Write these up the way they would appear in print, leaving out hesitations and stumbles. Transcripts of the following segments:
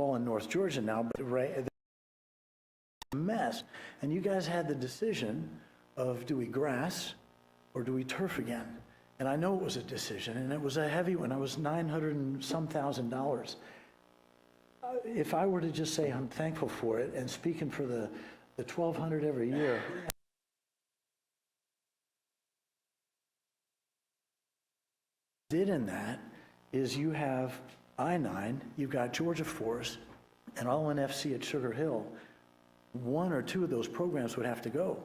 all in North Georgia now, but right, a mess. And you guys had the decision of, do we grass or do we turf again? And I know it was a decision, and it was a heavy one. It was $900 and some thousand. If I were to just say I'm thankful for it, and speaking for the 1,200 every year, did in that is you have I-9, you've got Georgia Forest, and All-In FC at Sugar Hill. One or two of those programs would have to go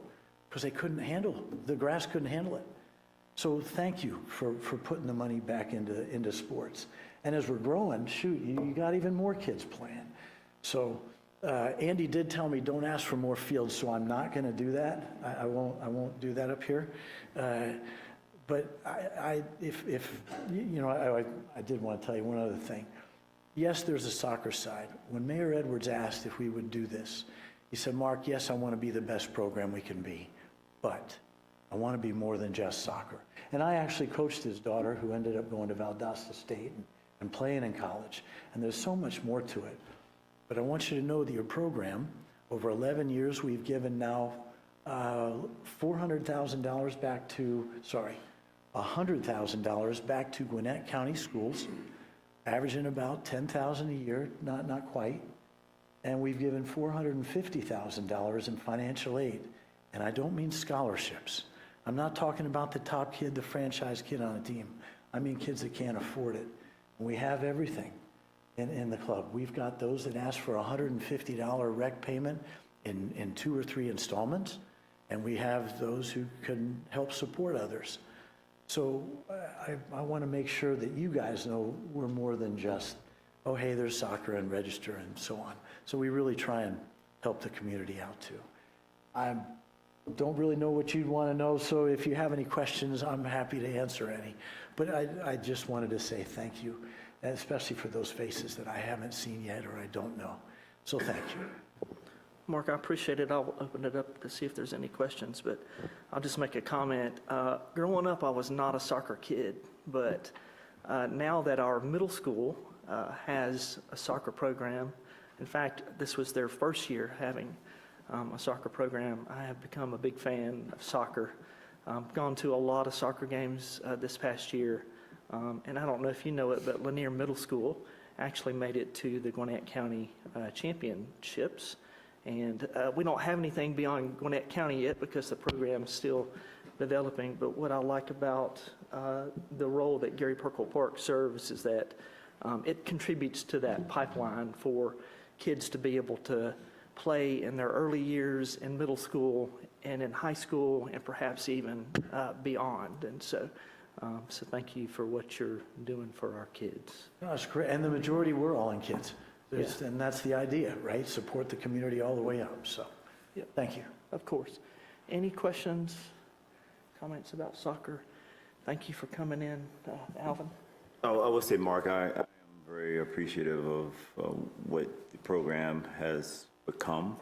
because they couldn't handle, the grass couldn't handle it. So thank you for putting the money back into sports. And as we're growing, shoot, you got even more kids playing. So Andy did tell me don't ask for more fields, so I'm not going to do that. I won't do that up here. But I did want to tell you one other thing. Yes, there's a soccer side. When Mayor Edwards asked if we would do this, he said, Mark, yes, I want to be the best program we can be, but I want to be more than just soccer. And I actually coached his daughter, who ended up going to Valdosta State and playing in college. And there's so much more to it. But I want you to know that your program, over 11 years, we've given now $100,000 back to Gwinnett County Schools, averaging about $10,000 a year, not quite. And we've given $450,000 in financial aid. And I don't mean scholarships. I'm not talking about the top kid, the franchise kid on a team. I mean kids that can't afford it. And we have everything in the club. We've got those that ask for a $150 rec payment in 2 or 3 installments. And we have those who can help support others. So I want to make sure that you guys know we're more than just, oh, hey, there's soccer and register and so on. So we really try and help the community out too. I don't really know what you'd want to know, so if you have any questions, I'm happy to answer any. But I just wanted to say thank you, especially for those faces that I haven't seen yet or I don't know. So thank you. Mark, I appreciate it. I'll open it up to see if there's any questions, but I'll just make a comment. Growing up, I was not a soccer kid, but now that our middle school has a soccer program, in fact, this was their first year having a soccer program, I have become a big fan of soccer. Gone to a lot of soccer games this past year, and I don't know if you know it, but Lanier Middle School actually made it to the Gwinnett County Championships. And we don't have anything beyond Gwinnett County yet because the program is still developing. But what I like about the role that Gary Perkle Park serves is that it contributes to that pipeline for kids to be able to play in their early years in middle school and in high school and perhaps even beyond. And so thank you for what you're doing for our kids. No, that's great. And the majority were all in kids. Yeah. And that's the idea, right? Support the community all the way up. So, yep. Thank you. Of course. Any questions, comments about soccer? Thank you for coming in, Alvin. I will say, Mark, I am very appreciative of what the program has become.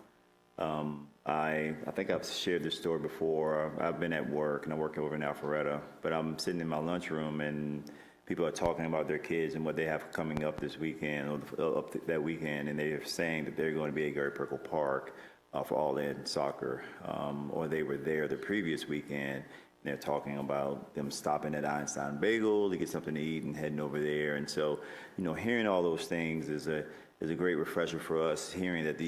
I think I've shared this story before. I've been at work, and I work over in Alpharetta, but I'm sitting in my lunchroom, and people are talking about their kids and what they have coming up this weekend or up that weekend, and they're saying that they're going to be at Gary Perkle Park for All-In Soccer, or they were there the previous weekend. And they're talking about them stopping at Einstein Bagel to get something to eat and heading over there. And so, hearing all those things is a great refresher for us. Hearing that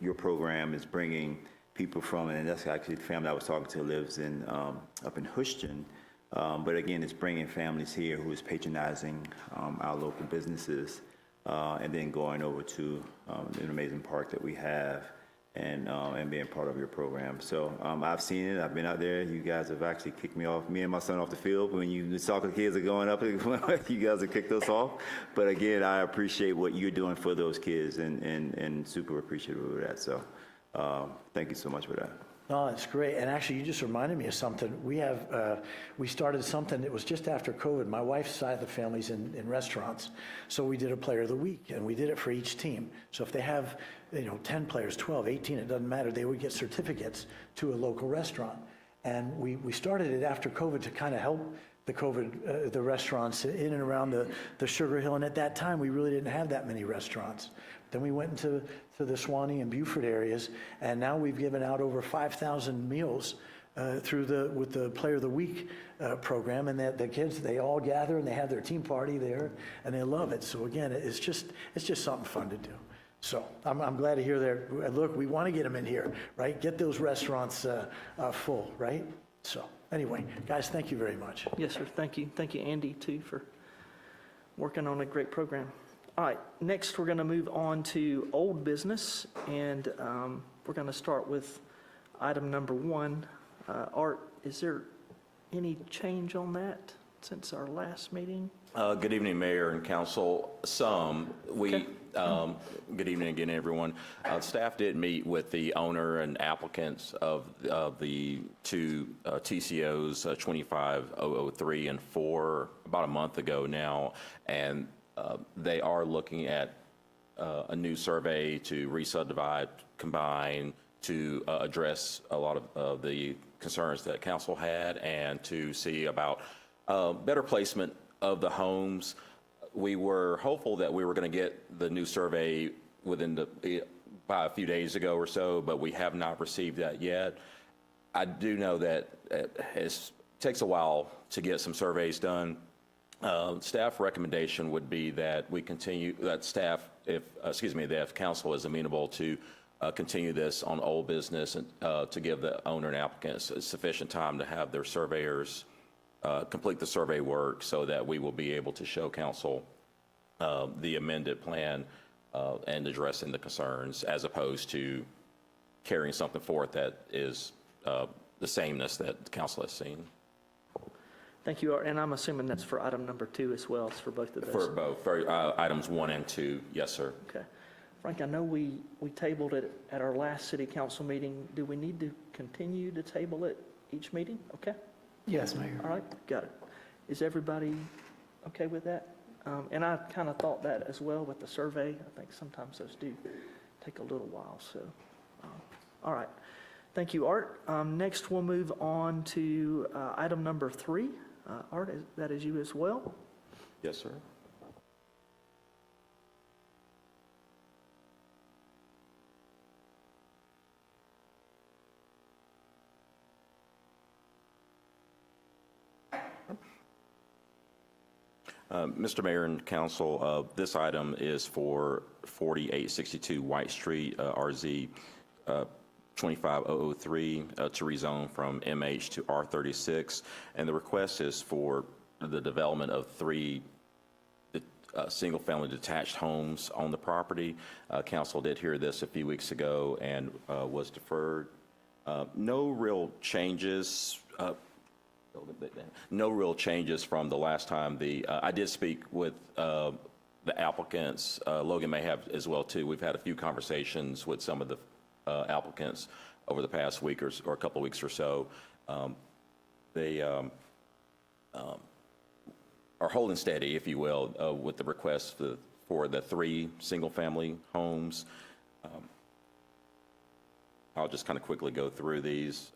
your program is bringing people from, and that's actually the family I was talking to lives in up in Houston. But again, it's bringing families here who is patronizing our local businesses and then going over to an amazing park that we have and being part of your program. So I've seen it. I've been out there. You guys have actually kicked me off, me and my son, off the field. When the soccer kids are going up, you guys have kicked us off. But again, I appreciate what you're doing for those kids and super appreciative of that. So thank you so much for that. No, that's great. And actually, you just reminded me of something. We started something that was just after COVID. My wife's side of the family's in restaurants. So we did a player of the week, and we did it for each team. So if they have, 10 players, 12, 18, it doesn't matter. They would get certificates to a local restaurant. And we started it after COVID to kind of help the COVID, the restaurants in and around the Sugar Hill. And at that time, we really didn't have that many restaurants. Then we went into the Swanee and Beaufort areas, and now we've given out over 5,000 meals with the Player of the Week program, and the kids, they all gather and they have their team party there, and they love it. So again, it's just something fun to do. So I'm glad to hear that. Look, we want to get them in here, right? Get those restaurants full, right? So anyway, guys, thank you very much. Yes, sir. Thank you. Thank you, Andy, too, for working on a great program. All right, next we're going to move on to old business, and we're going to start with item number 1. Art, is there any change on that since our last meeting? Good evening, Mayor and Council. Okay. Good evening again, everyone. Staff did meet with the owner and applicants of the two TCOs, 25003 and 4, about a month ago now, and they are looking at a new survey to re-subdivide, combine, to address a lot of the concerns that council had, and to see about better placement of the homes. We were hopeful that we were going to get the new survey by a few days ago or so, but we have not received that yet. I do know that it takes a while to get some surveys done. Staff recommendation would be that we continue, that if council is amenable to continue this on old business, and to give the owner and applicants sufficient time to have their surveyors complete the survey work, so that we will be able to show council the amended plan and addressing the concerns, as opposed to carrying something forth that is the sameness that the council has seen. Thank you, Art, and I'm assuming that's for item number 2 as well. It's for both of those. For both, for items 1 and 2, yes, sir. Okay. Frank, I know we tabled it at our last city council meeting. Do we need to continue to table it each meeting? Okay. Yes, Mayor. All right, got it. Is everybody okay with that? And I kind of thought that as well with the survey. I think sometimes those do take a little while, so. All right. Thank you, Art. Next, we'll move on to item number 3. Art, that is you as well? Yes, sir. Mr. Mayor and Council, this item is for 4862 White Street, RZ 25003, to rezone from MH to R36. And the request is for the development of 3 single-family detached homes on the property. Council did hear this a few weeks ago and was deferred. No real changes. No real changes from the last time. I did speak with the applicants. Logan may have as well too. We've had a few conversations with some of the applicants over the past week or a couple of weeks or so. They are holding steady, if you will, with the request for the 3 single-family homes. I'll just kind of quickly go through these.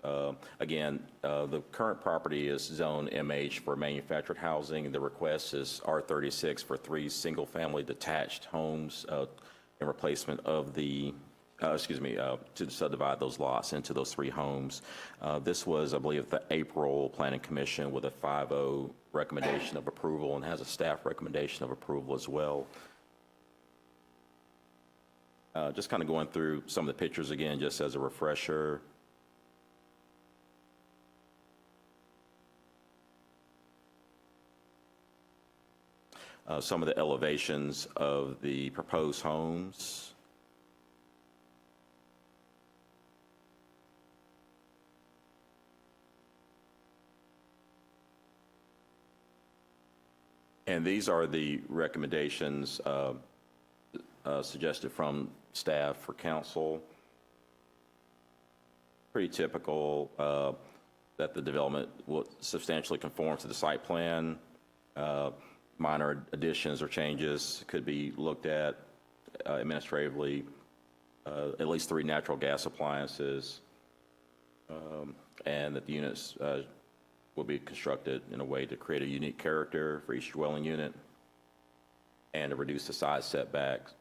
Again, the current property is zone MH for manufactured housing. The request is R36 for 3 single-family detached homes in replacement of to subdivide those lots into those 3 homes. This was, I believe, the April Planning Commission with a 5-0 recommendation of approval, and has a staff recommendation of approval as well. Just kind of going through some of the pictures again, just as a refresher. Some of the elevations of the proposed homes. And these are the recommendations suggested from staff for council. Pretty typical that the development will substantially conform to the site plan. Minor additions or changes could be looked at administratively. At least 3 natural gas appliances, and that the units will be constructed in a way to create a unique character for each dwelling unit and to reduce the side setbacks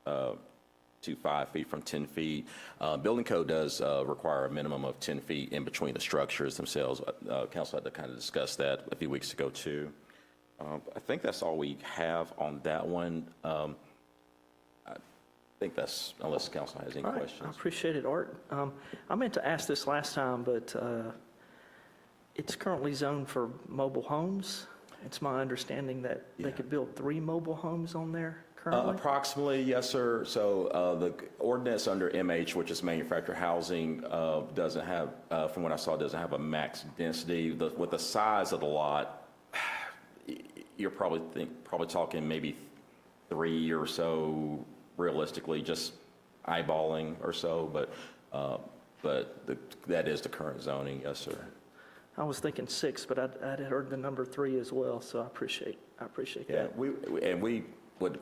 to 5 feet from 10 feet. Building code does require a minimum of 10 feet in between the structures themselves. Council had to kind of discuss that a few weeks ago too. I think that's all we have on that one. I think that's, unless council has any All right, questions. I appreciate it, Art. I meant to ask this last time, but it's currently zoned for mobile homes. It's my understanding that they could build 3 mobile homes on there currently? Approximately, yes, sir. So the ordinance under MH, which is manufactured housing, doesn't have, from what I saw, doesn't have a max density. With the size of the lot, you're probably talking maybe 3 or so, realistically, just eyeballing or so. But that is the current zoning, yes, sir. I was thinking 6, but I'd heard the number 3 as well, so I appreciate Yeah, that. we would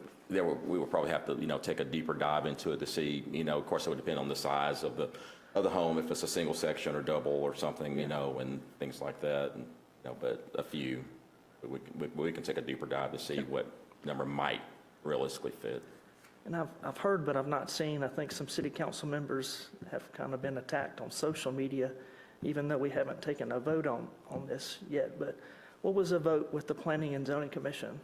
probably have to, take a deeper dive into it to see, of course, it would depend on the size of the home, if it's a single section or double or something, and things like that. And, but a few, we can take a deeper dive to see what number might realistically fit. And I've heard, but I've not seen, I think some city council members have kind of been attacked on social media, even though we haven't taken a vote on this yet. But what was the vote with the Planning and Zoning Commission?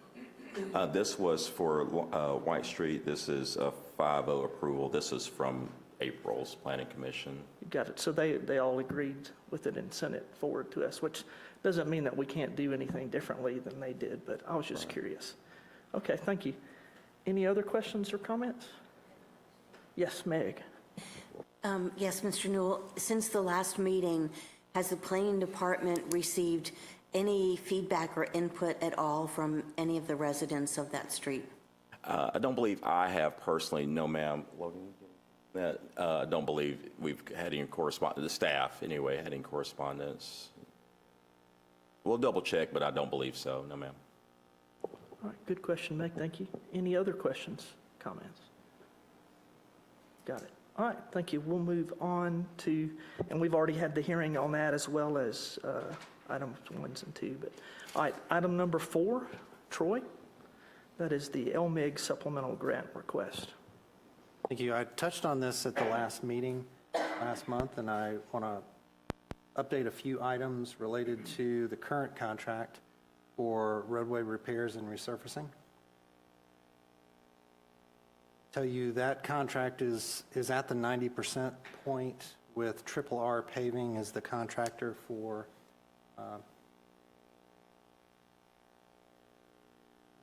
This was for White Street. This is a 5-0 approval. This is from April's Planning Commission. You got it. So they all agreed with it and sent it forward to us, which doesn't mean that we can't do anything differently than they did, but I was just curious. Okay, thank you. Any other questions or comments? Yes, Meg. Yes, Mr. Newell, since the last meeting, has the planning department received any feedback or input at all from any of the residents of that street? I don't believe I have personally, no ma'am. I don't believe we've had any correspondence, the staff anyway, had any correspondence. We'll double check, but I don't believe so, no ma'am. All right, good question, Meg, thank you. Any other questions, comments? Got it. All right, thank you. We'll move on to, and we've already had the hearing on that as well as items 1 and 2. But, all right, item number 4, Troy, that is the LMIG supplemental grant request. Thank you. I touched on this at the last meeting last month, and I want to update a few items related to the current contract for roadway repairs and resurfacing. Tell you that contract is at the 90% point with Triple R Paving as the contractor for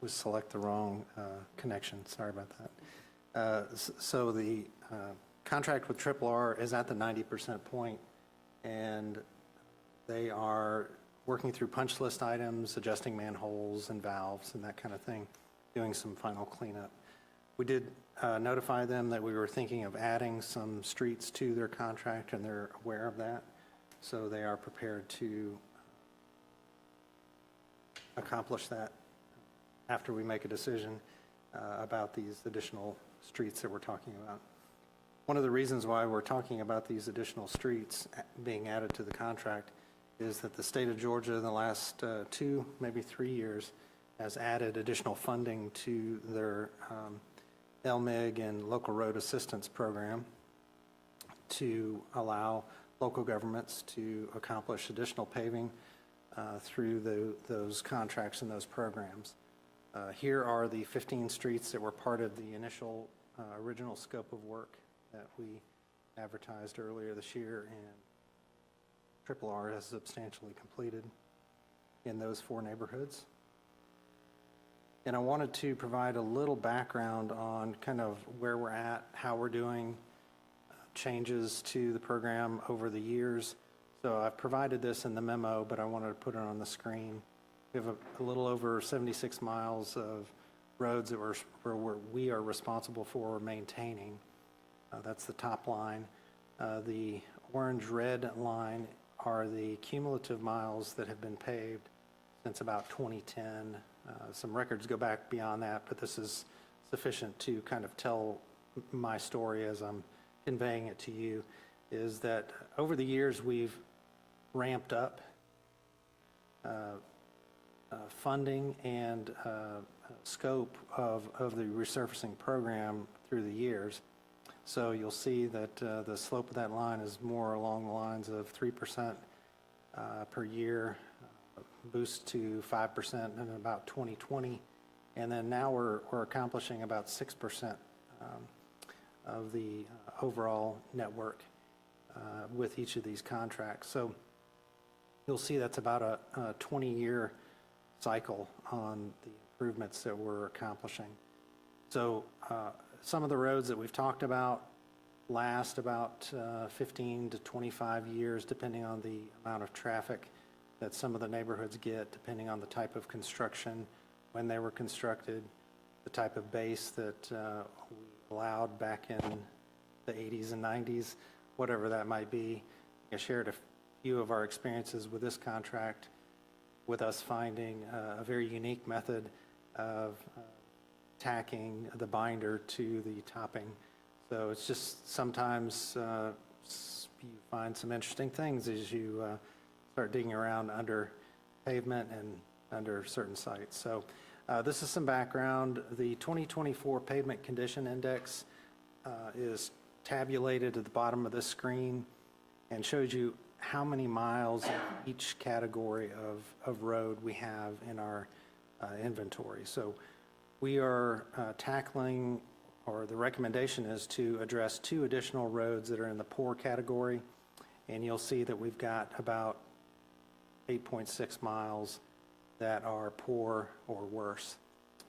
select the wrong connection. Sorry about that. So the contract with Triple R is at the 90% point, and they are working through punch list items, adjusting manholes and valves and that kind of thing, doing some final cleanup. We did notify them that we were thinking of adding some streets to their contract, and they're aware of that. So they are prepared to accomplish that after we make a decision about these additional streets that we're talking about. One of the reasons why we're talking about these additional streets being added to the contract is that the state of Georgia in the last 2, maybe 3 years has added additional funding to their LMIG and local road assistance program to allow local governments to accomplish additional paving through those contracts and those programs. Here are the 15 streets that were part of the initial original scope of work that we advertised earlier this year, and Triple R has substantially completed in those 4 neighborhoods. And I wanted to provide a little background on kind of where we're at, how we're doing, changes to the program over the years. So I've provided this in the memo, but I wanted to put it on the screen. We have a little over 76 miles of roads that we are responsible for maintaining. That's the top line. The orange-red line are the cumulative miles that have been paved since about 2010. Some records go back beyond that, but this is sufficient to kind of tell my story as I'm conveying it to you, is that over the years we've ramped up funding and scope of the resurfacing program through the years. So you'll see that the slope of that line is more along the lines of 3% per year, boost to 5% in about 2020. And then now we're accomplishing about 6% of the overall network with each of these contracts. So you'll see that's about a 20-year cycle on the improvements that we're accomplishing. So some of the roads that we've talked about last about 15 to 25 years, depending on the amount of traffic that some of the neighborhoods get, depending on the type of construction, when they were constructed, the type of base that we allowed back in the 80s and 90s, whatever that might be. I shared a few of our experiences with this contract, with us finding a very unique method of tacking the binder to the topping. So it's just sometimes you find some interesting things as you start digging around under pavement and under certain sites. So this is some background. The 2024 Pavement Condition Index is tabulated at the bottom of this screen and shows you how many miles in each category of road we have in our inventory. So we are tackling, or the recommendation is to address 2 additional roads that are in the poor category. And you'll see that we've got about 8.6 miles that are poor or worse.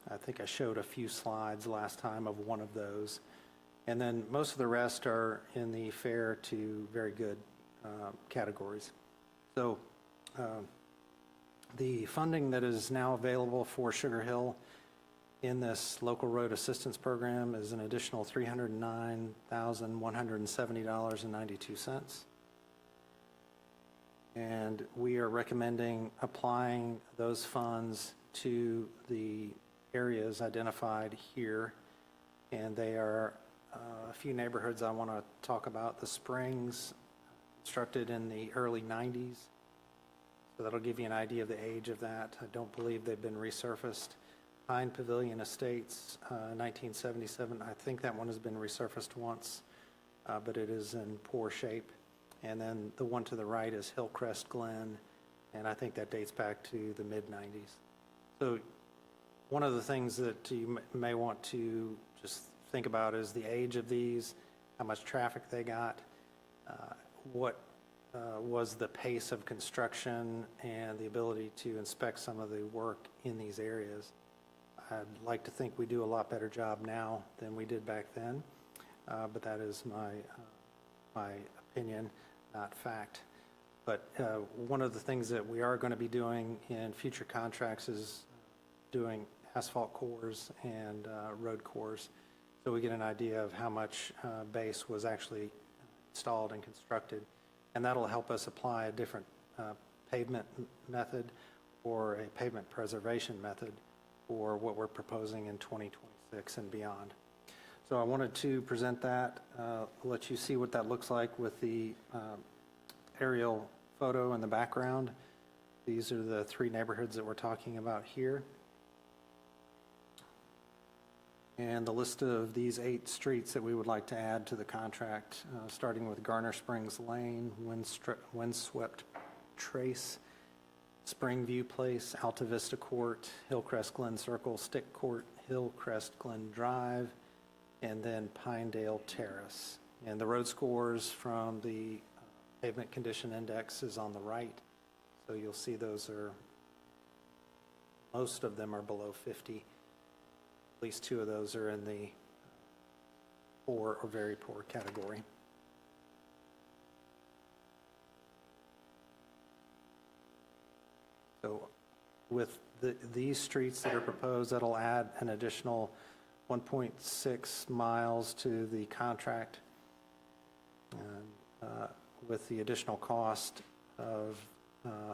I think I showed a few slides last time of one of those. And then most of the rest are in the fair to very good categories. So the funding that is now available for Sugar Hill in this local road assistance program is an additional $309,170.92. And we are recommending applying those funds to the areas identified here. And they are a few neighborhoods I want to talk about. The Springs, constructed in the early 90s. So that'll give you an idea of the age of that. I don't believe they've been resurfaced. Pine Pavilion Estates, 1977. I think that one has been resurfaced once, but it is in poor shape. And then the one to the right is Hillcrest Glen, and I think that dates back to the mid-90s. So one of the things that you may want to just think about is the age of these, how much traffic they got, what was the pace of construction, and the ability to inspect some of the work in these areas. I'd like to think we do a lot better job now than we did back then, but that is my opinion, not fact. But one of the things that we are going to be doing in future contracts is doing asphalt cores and road cores, so we get an idea of how much base was actually installed and constructed. And that'll help us apply a different pavement method or a pavement preservation method for what we're proposing in 2026 and beyond. So I wanted to present that, let you see what that looks like with the aerial photo in the background. These are the 3 neighborhoods that we're talking about here. And the list of these 8 streets that we would like to add to the contract, starting with Garner Springs Lane, Windswept Trace, Springview Place, Alta Vista Court, Hillcrest Glen Circle, Stick Court, Hillcrest Glen Drive, and then Pinedale Terrace. And the road scores from the pavement condition index is on the right. So you'll see those are, most of them are below 50. At least 2 of those are in the poor or very poor category. So with these streets that are proposed, that'll add an additional 1.6 miles to the contract, and with the additional cost of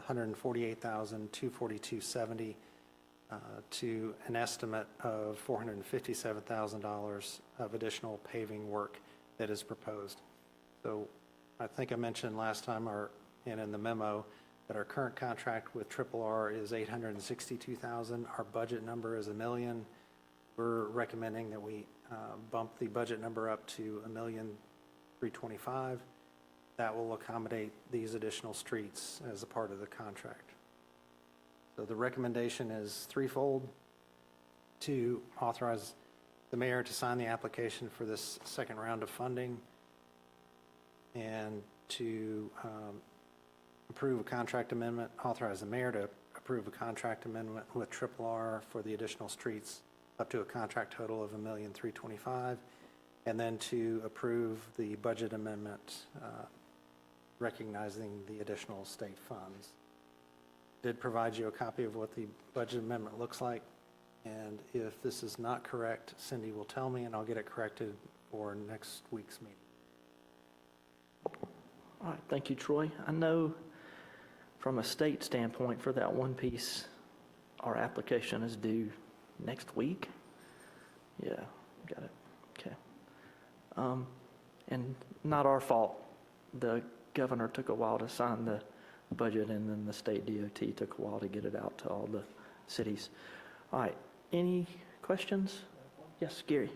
$148,242.70 to an estimate of $457,000 of additional paving work that is proposed. So I think I mentioned last time, and in the memo, that our current contract with Triple R is $862,000. Our budget number is $1 million. We're recommending that we bump the budget number up to $1,325,000. That will accommodate these additional streets as a part of the contract. So the recommendation is threefold: to authorize the mayor to sign the application for this second round of funding, and to approve a contract amendment, authorize the mayor to approve a contract amendment with Triple R for the additional streets up to a contract total of $1,325,000, and then to approve the budget amendment recognizing the additional state funds. Did provide you a copy of what the budget amendment looks like, and if this is not correct, Cindy will tell me and I'll get it corrected for next week's meeting. All right, thank you, Troy. I know from a state standpoint, for that one piece, our application is due next week. Yeah, got it, okay. And not our fault. The governor took a while to sign the budget, and then the state DOT took a while to get it out to all the cities. All right, any questions? Yes, Gary.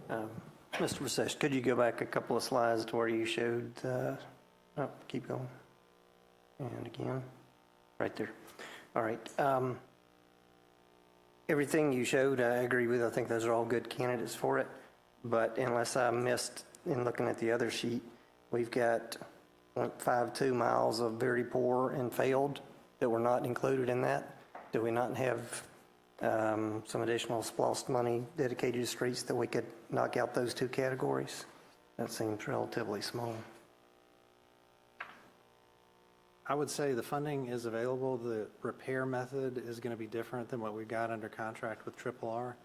Mr. Macesh, could you go back a couple of slides to where you showed, keep going. And again, right there. All right. Everything you showed, I agree with. I think those are all good candidates for it. But unless I missed in looking at the other sheet, we've got 0.52 miles of very poor and failed that were not included in that. Do we not have some additional SPLOST money dedicated to streets that we could knock out those two categories? That seems relatively small. I would say the funding is available. The repair method is going to be different than what we got under contract with Triple R.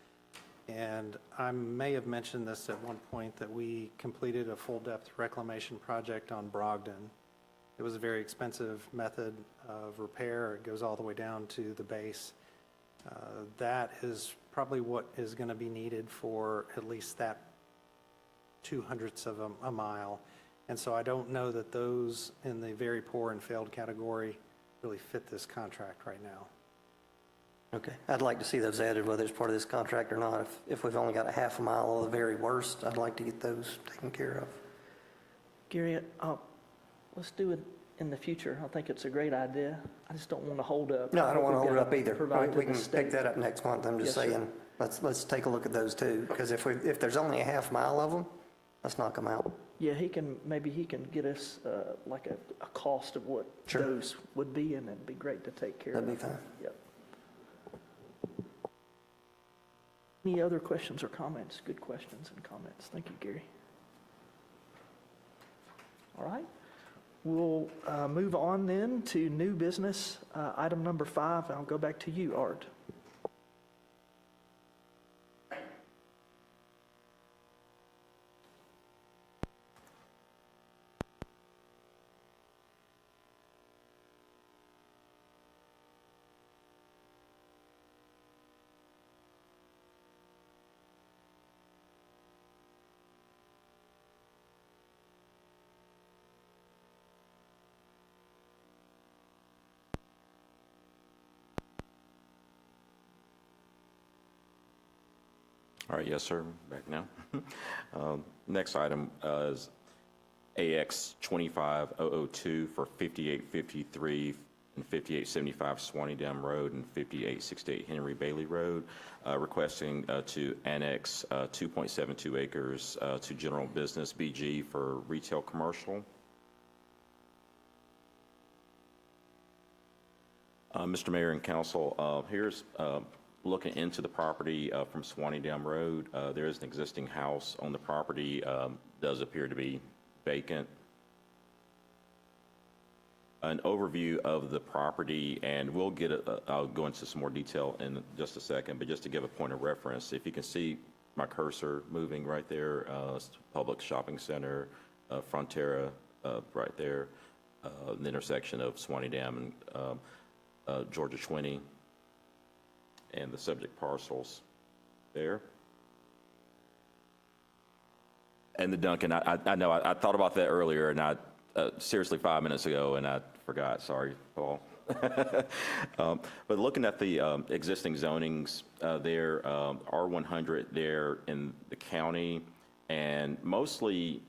And I may have mentioned this at one point, that we completed a full-depth reclamation project on Brogdon. It was a very expensive method of repair. It goes all the way down to the base. That is probably what is going to be needed for at least that 0.02 of a mile. And so I don't know that those in the very poor and failed category really fit this contract right now. Okay. I'd like to see those added, whether it's part of this contract or not. If we've only got a half a mile of the very worst, I'd like to get those taken care of. Gary, let's do it in the future. I think it's a great idea. I just don't want to hold up. No, I don't want to what hold we've it up got to either. provide to We the can state. pick that up next month. I'm just Yes, sir. saying, let's take a look at those too, because if there's only a half mile of them, let's knock them out. Yeah, maybe he can get us like a cost of what Sure. those would be, and it'd be great to take care of. That'd be fine. Yep. Any other questions or comments? Good questions and comments. Thank you, Gary. All right. We'll move on then to new business. Item number 5, I'll go back to you, Art. All right, yes, sir, back now. Next item is AX 25002 for 5853 and 5875 Swanee Dam Road and 5868 Henry Bailey Road, requesting to annex 2.72 acres to general business BG for retail commercial. Mr. Mayor and Council, here's looking into the property from Swanee Dam Road. There is an existing house on the property, does appear to be vacant. An overview of the property, and we'll get I'll go into some more detail in just a second, but just to give a point of reference, if you can see my cursor moving right there, public shopping center, Frontera right there, the intersection of Swanee Dam and Georgia 20, and the subject parcels there. And the Duncan, I know, I thought about that earlier, and seriously 5 minutes ago, and I forgot. Sorry, Paul. But looking at the existing zonings, there are 100 there in the county, and mostly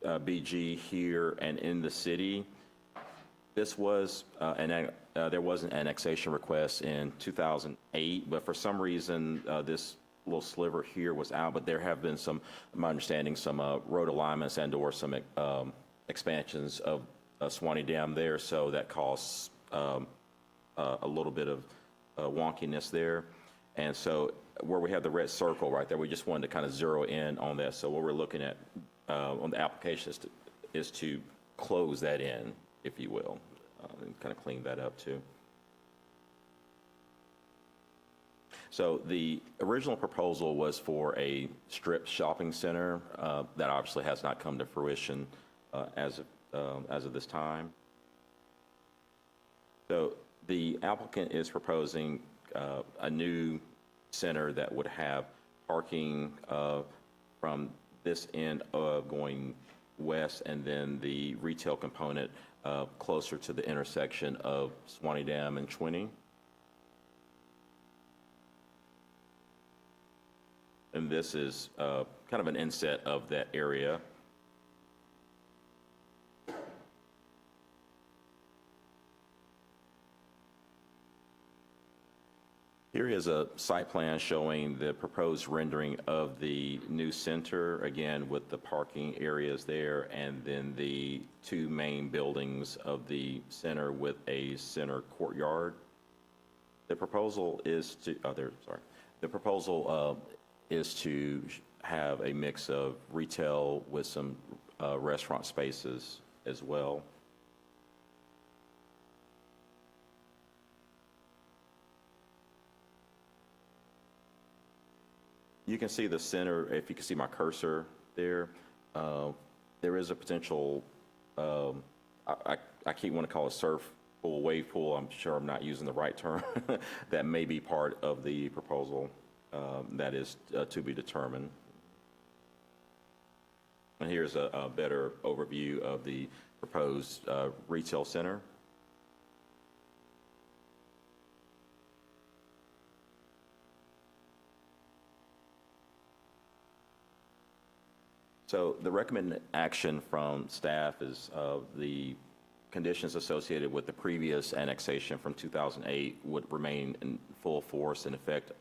BG here and in the city. This was there was an annexation request in 2008, but for some reason this little sliver here was out. But there have been some, my understanding, some road alignments and/or some expansions of Swanee Dam there, so that caused a little bit of wonkiness there. And so where we have the red circle right there, we just wanted to kind of zero in on that. So what we're looking at on the application is to close that in, if you will, and kind of clean that up too. So the original proposal was for a strip shopping center that obviously has not come to fruition as of this time. So the applicant is proposing a new center that would have parking from this end going west, and then the retail component closer to the intersection of Swanee Dam and Chwinney. And this is kind of an inset of that area. Here is a site plan showing the proposed rendering of the new center, again with the parking areas there, and then the two main buildings of the center with a center courtyard. The proposal is to, the proposal is to have a mix of retail with some restaurant spaces as well. You can see the center, if you can see my cursor there, there is a potential, I keep wanting to call it surf pool, wave pool, I'm sure I'm not using the right term, that may be part of the proposal that is to be determined. And here's a better overview of the proposed retail center. So the recommended action from staff is the conditions associated with the previous annexation from 2008 would remain in full force in effect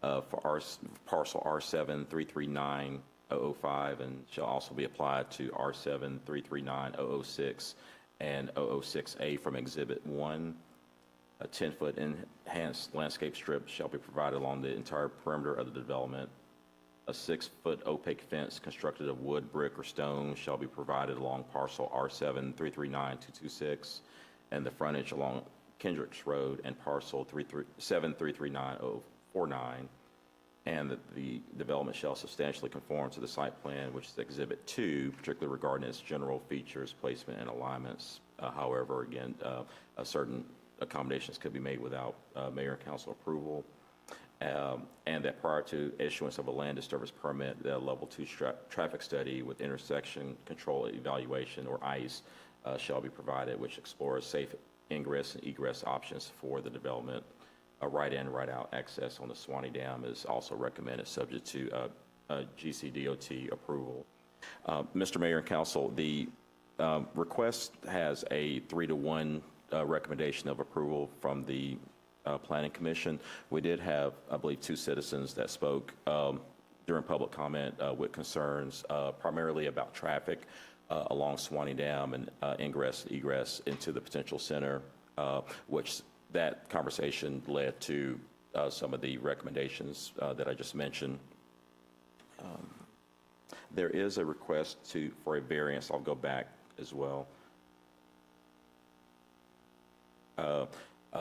for parcel R7339005, and shall also be applied to R7339006 and 006A from Exhibit 1. A 10-foot enhanced landscape strip shall be provided along the entire perimeter of the development. A 6-foot opaque fence constructed of wood, brick, or stone shall be provided along parcel R7339226 and the frontage along Kendricks Road and parcel 7339049, and that the development shall substantially conform to the site plan, which is Exhibit 2, particularly regarding its general features, placement, and alignments. However, again, certain accommodations could be made without mayor and council approval. And that prior to issuance of a land disturbance permit, the level 2 traffic study with intersection control evaluation, or ICE, shall be provided, which explores safe ingress and egress options for the development. A right-in, right-out access on the Swanee Dam is also recommended, subject to GCDOT approval. Mr. Mayor and Council, the request has a 3-to-1 recommendation of approval from the Planning Commission. We did have, I believe, 2 citizens that spoke during public comment with concerns primarily about traffic along Swanee Dam and ingress, egress into the potential center, which that conversation led to some of the recommendations that I just mentioned. There is a request for a variance. I'll go back as well.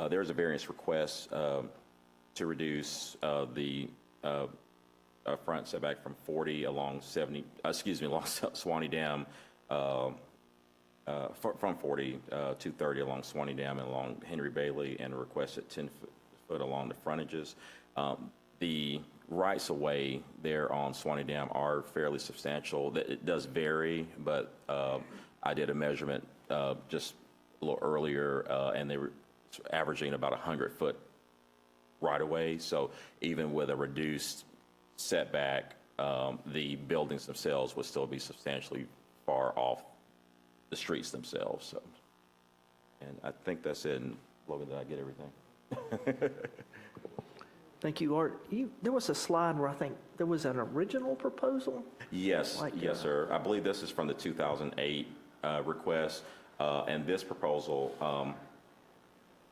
There's a variance request to reduce the front setback from 40 along along Swanee Dam, from 40 to 30 along Swanee Dam and along Henry Bailey, and a request at 10 foot along the frontages. the rights of way there on Swanee Dam are fairly substantial. It does vary, but I did a measurement just a little earlier, and they were averaging about 100-foot right of way. So even with a reduced setback, the buildings themselves would still be substantially far off the streets themselves. So, and I think that's it. And Logan, did I get everything? Thank you, Art. There was a slide where I think there was an original proposal? Yes, Like, yes, sir. I believe this is from the 2008 request, and this proposal,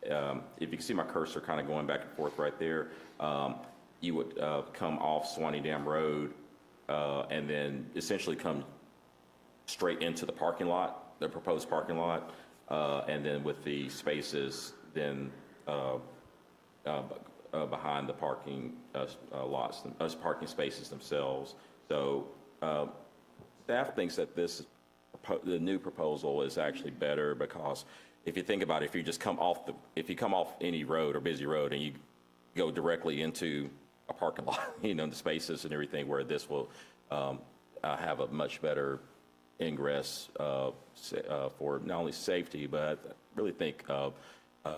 if you can see my cursor kind of going back and forth right there, you would come off Swanee Dam Road and then essentially come straight into the parking lot, the proposed parking lot, and then with the spaces then behind the parking lots, parking spaces themselves. So staff thinks that the new proposal is actually better because if you think about it, if you come off any road or busy road and you go directly into a parking lot, the spaces and everything, where this will have a much better ingress for not only safety, but I really think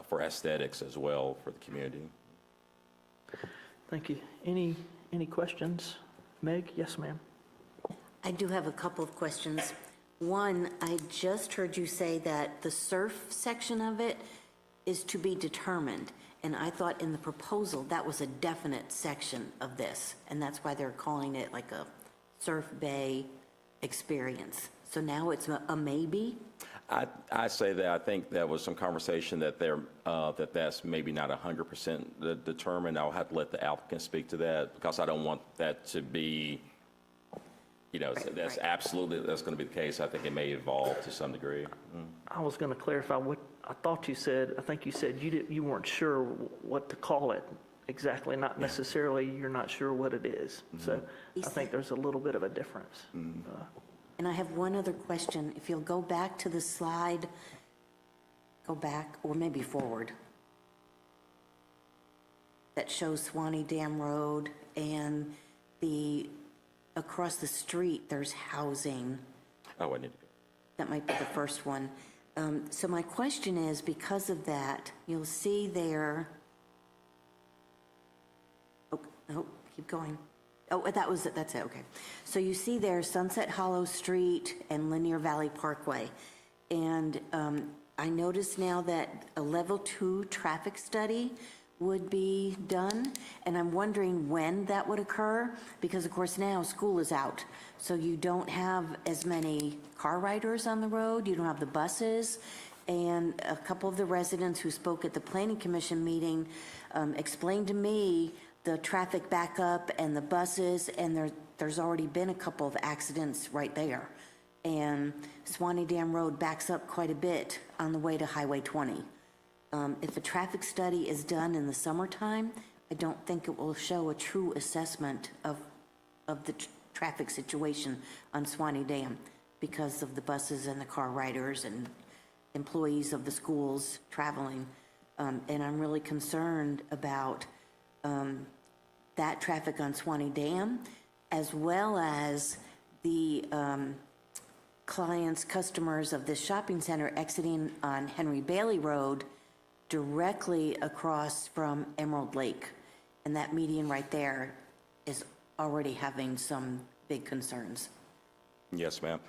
for aesthetics as well for the community. Thank you. Any questions? Meg? Yes, ma'am. I do have a couple of questions. One, I just heard you say that the surf section of it is to be determined, and I thought in the proposal that was a definite section of this, and that's why they're calling it like a surf bay experience. So now it's a maybe? I say that I think there was some conversation that that's maybe not 100% determined. I'll have to let the applicant speak to that because I don't want that to be, that's absolutely, that's going to be the case. I think it may evolve to some degree. I was going to clarify what I thought you said. I think you said you weren't sure what to call it exactly, not necessarily you're not sure what it is. So I think there's a little bit of a difference. And I have one other question. If you'll go back to the slide, go back, or maybe forward, that shows Swanee Dam Road and across the street, there's housing. Oh, I need to go. That might be the first one. So my question is, because of that, you'll see there, oh, keep going. Oh, that's it, okay. So you see there Sunset Hollow Street and Linear Valley Parkway. And I notice now that a level 2 traffic study would be done, and I'm wondering when that would occur, because of course now school is out, so you don't have as many car riders on the road, you don't have the buses, and a couple of the residents who spoke at the Planning Commission meeting explained to me the traffic backup and the buses, and there's already been a couple of accidents right there. And Swanee Dam Road backs up quite a bit on the way to Highway 20. If a traffic study is done in the summertime, I don't think it will show a true assessment of the traffic situation on Swanee Dam because of the buses and the car riders and employees of the schools traveling. And I'm really concerned about that traffic on Swanee Dam, as well as the customers of this shopping center exiting on Henry Bailey Road directly across from Emerald Lake. And that median right there is already having some big concerns. Yes, ma'am.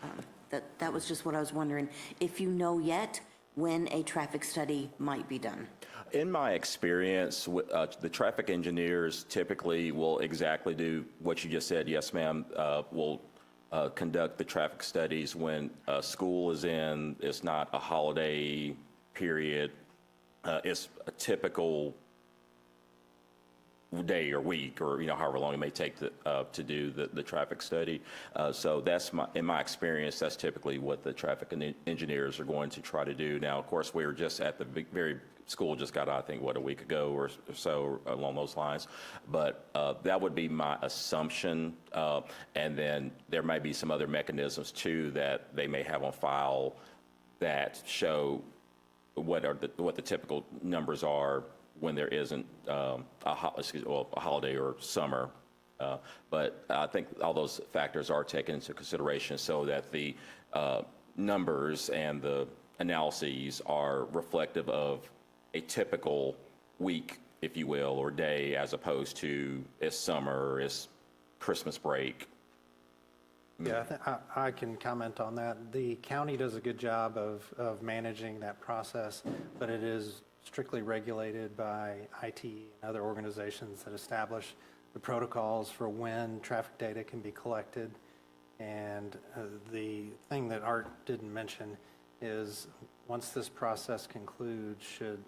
That was just what I was wondering, if you know yet when a traffic study might be done. In my experience, the traffic engineers typically will exactly do what you just said. Yes, ma'am. Will conduct the traffic studies when school is in. It's not a holiday period. It's a typical day or week, or however long it may take to do the traffic study. So that's in my experience, that's typically what the traffic engineers are going to try to do. Now, of course, we were just at the school just got out, I think, a week ago or so along those lines. But that would be my assumption. And then there might be some other mechanisms too that they may have on file that show what the typical numbers are when there isn't a holiday or summer. But I think all those factors are taken into consideration so that the numbers and the analyses are reflective of a typical week, if you will, or day, as opposed to it's summer, it's Christmas break. Yeah, I can comment on that. The county does a good job of managing that process, but it is strictly regulated by IT and other organizations that establish the protocols for when traffic data can be collected. And the thing that Art didn't mention is once this process concludes, should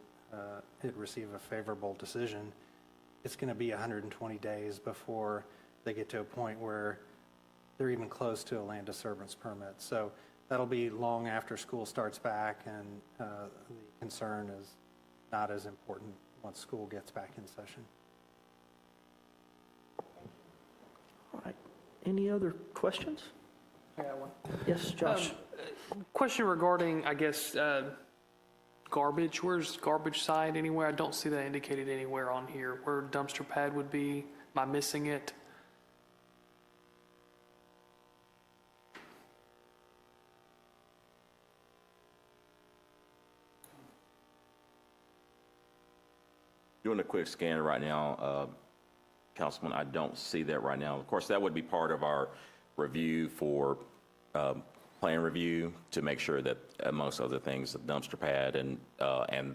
it receive a favorable decision, it's going to be 120 days before they get to a point where they're even close to a land disturbance permit. So that'll be long after school starts back, and the concern is not as important once school gets back in session. All right. Any other questions? I got one. Yes, Josh? Question regarding, I guess, garbage. Where's garbage side anywhere? I don't see that indicated anywhere on here. Where dumpster pad would be? Am I missing it? Doing a quick scan right now, Councilman, I don't see that right now. Of course, that would be part of our review for plan review to make sure that, amongst other things, the dumpster pad and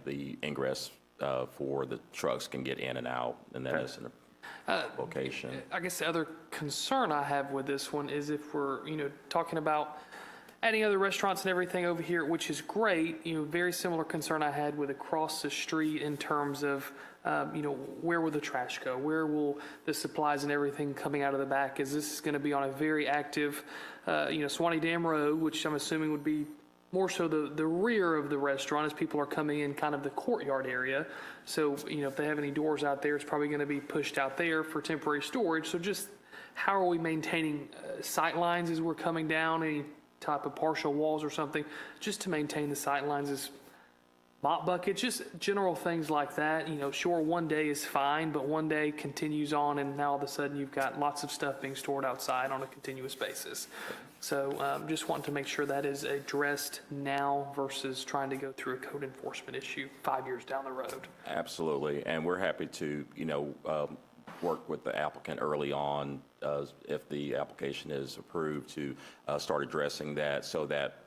the ingress for the trucks can get in and out, and that is in a location. I guess the other concern I have with this one is if we're, talking about adding other restaurants and everything over here, which is great, very similar concern I had with across the street in terms of, where will the trash go? Where will the supplies and everything coming out of the back? Is this going to be on a very active, Swanee Dam Road, which I'm assuming would be more so the rear of the restaurant as people are coming in kind of the courtyard area. So, if they have any doors out there, it's probably going to be pushed out there for temporary storage. So just how are we maintaining sight lines as we're coming down, any type of partial walls or something, just to maintain the sight lines as mop buckets, just general things like that. Sure, one day is fine, but one day continues on, and now all of a sudden you've got lots of stuff being stored outside on a continuous basis. So just wanting to make sure that is addressed now versus trying to go through a code enforcement issue 5 years down the road. Absolutely, and we're happy to, work with the applicant early on if the application is approved to start addressing that, so that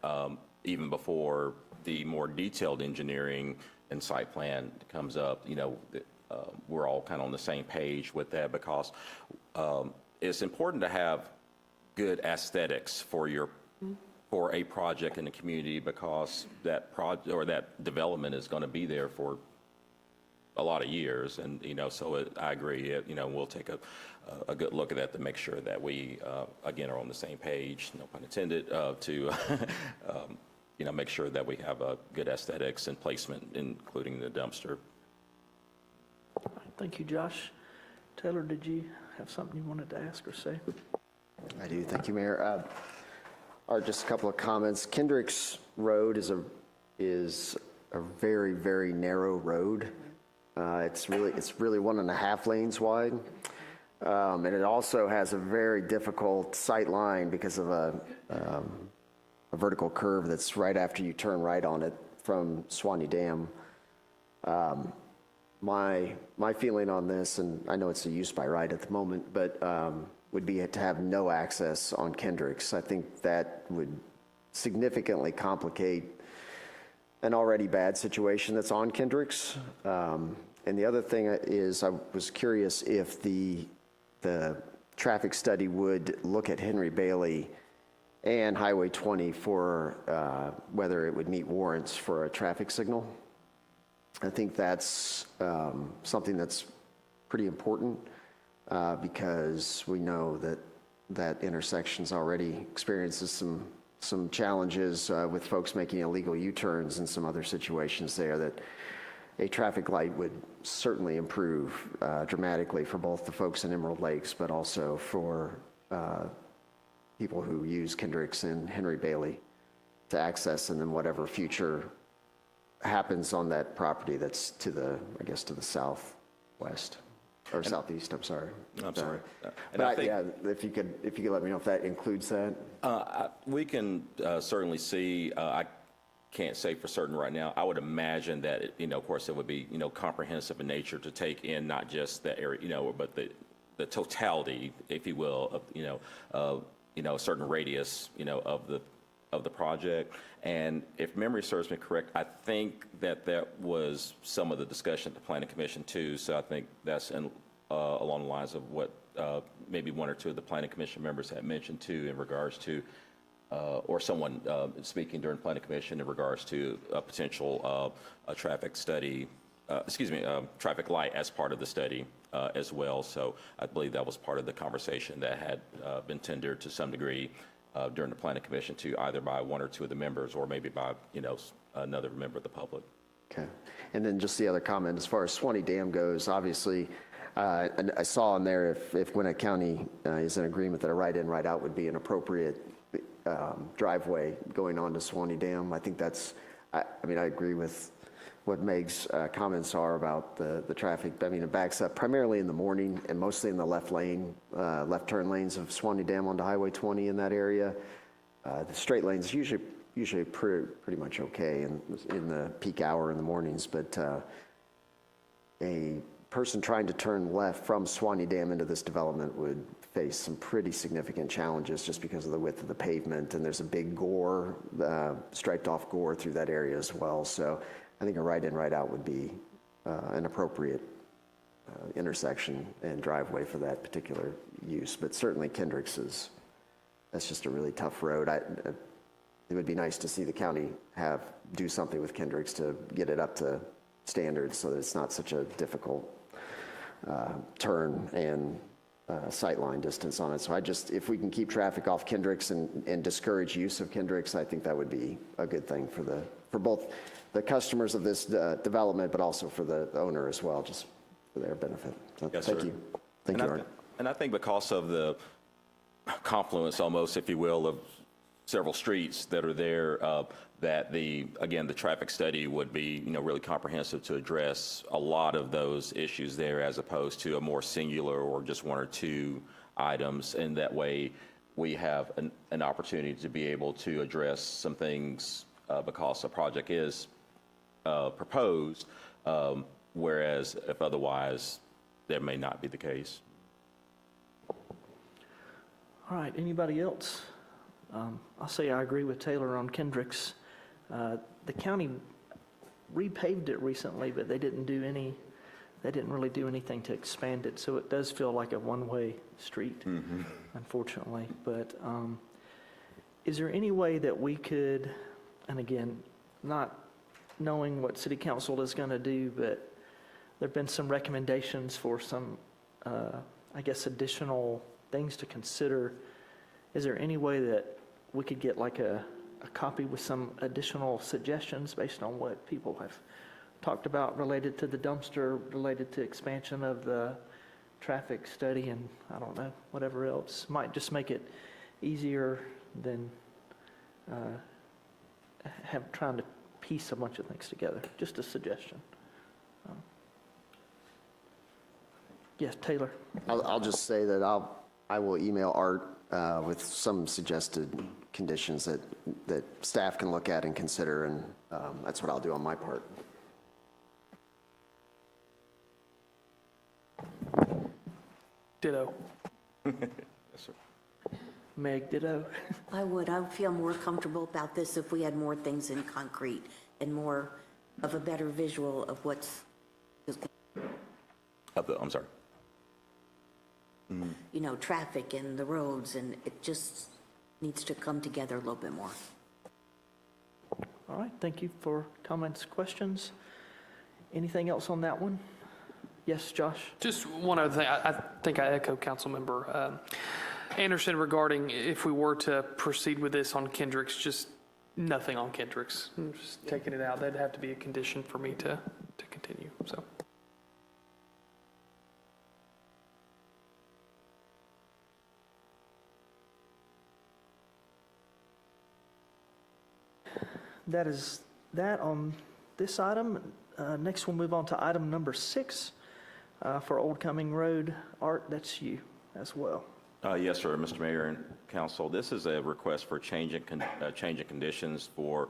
even before the more detailed engineering and site plan comes up, we're all kind of on the same page with that, because it's important to have good aesthetics for a project in the community, because that project or that development is going to be there for a lot of years. And, so I agree, we'll take a good look at that to make sure that we, again, are on the same page, no pun intended, to, make sure that we have a good aesthetics and placement, including the dumpster. Thank you, Josh. Taylor, did you have something you wanted to ask or say? I do. Thank you, Mayor. Just a couple of comments. Kendricks Road is a very, very narrow road. It's really 1.5 lanes wide. And it also has a very difficult sight line because of a vertical curve that's right after you turn right on it from Swanee Dam. My feeling on this, and I know it's a use by right at the moment, but would be to have no access on Kendricks. I think that would significantly complicate an already bad situation that's on Kendricks. And the other thing is, I was curious if the traffic study would look at Henry Bailey and Highway 20 for whether it would meet warrants for a traffic signal. I think that's something that's pretty important because we know that intersection's already experiences some challenges with folks making illegal U-turns and some other situations there that a traffic light would certainly improve dramatically for both the folks in Emerald Lakes, but also for people who use Kendricks and Henry Bailey to access, and then whatever future happens on that property that's to the, I guess, to the southwest, or southeast, I'm sorry. I'm sorry. And But I think- yeah, if you could let me know if that includes that. We can certainly see, I can't say for certain right now. I would imagine that, of course, it would be, comprehensive in nature to take in not just the area, but the totality, if you will, of, a certain radius, of the project. And if memory serves me correct, I think that was some of the discussion at the Planning Commission too. So I think that's along the lines of what maybe one or two of the Planning Commission members had mentioned too in regards to, or someone speaking during Planning Commission in regards to a potential a traffic study, traffic light as part of the study as well. So I believe that was part of the conversation that had been tendered to some degree during the Planning Commission to either by one or two of the members or maybe by, another member of the public. Okay. And then just the other comment, as far as Swanee Dam goes, obviously, and I saw in there if Gwinnett County is in agreement that a right-in, right-out would be an appropriate driveway going on to Swanee Dam. I think that's, I agree with what Meg's comments are about the traffic. It backs up primarily in the morning and mostly in the left left turn lanes of Swanee Dam onto Highway 20 in that area. The straight lanes usually pretty much okay in the peak hour in the mornings, but a person trying to turn left from Swanee Dam into this development would face some pretty significant challenges just because of the width of the pavement, and there's a big gore, striped off gore through that area as well. So I think a right-in, right-out would be an appropriate intersection and driveway for that particular use. But certainly Kendricks that's just a really tough road. It would be nice to see the county do something with Kendricks to get it up to standards so that it's not such a difficult turn and sightline distance on it. So if we can keep traffic off Kendricks and discourage use of Kendricks, I think that would be a good thing for both the customers of this development, but also for the owner as well, just for their benefit. So Yes, thank sir. you. Thank you, Art. And I think because of the confluence almost, if you will, of several streets that are there, that the traffic study would be, really comprehensive to address a lot of those issues there as opposed to a more singular or just one or two items. And that way we have an opportunity to be able to address some things because a project is proposed, whereas if otherwise, that may not be the case. All right, anybody else? I'll say I agree with Taylor on Kendricks. The county repaved it recently, but they didn't really do anything to expand it, so it does feel like a one-way street, unfortunately. But is there any way that we could, and again, not knowing what city council is going to do, but there've been some recommendations for some, additional things to consider. Is there any way that we could get like a copy with some additional suggestions based on what people have talked about related to the dumpster, related to expansion of the traffic study, and I don't know, whatever else? Might just make it easier than trying to piece a bunch of things together. Just a suggestion. Yes, Taylor. I'll just say that I will email Art with some suggested conditions that staff can look at and consider, and that's what I'll do on my part. Ditto. Yes, sir. Meg, ditto. I would feel more comfortable about this if we had more things in concrete and more of a better visual of what's, I'm sorry. traffic and the roads, and it just needs to come together a little bit more. All right, thank you for comments, questions. Anything else on that one? Yes, Josh? Just one other thing. I think I echo Councilmember Anderson regarding if we were to proceed with this on Kendricks, just nothing on Kendricks. Just taking it out. That'd have to be a condition for me to continue, so. That is that on this item. Next, we'll move on to item number 6 for Old Cumming Road. Art, that's you as well. Yes, sir, Mr. Mayor and Council. This is a request for change in conditions for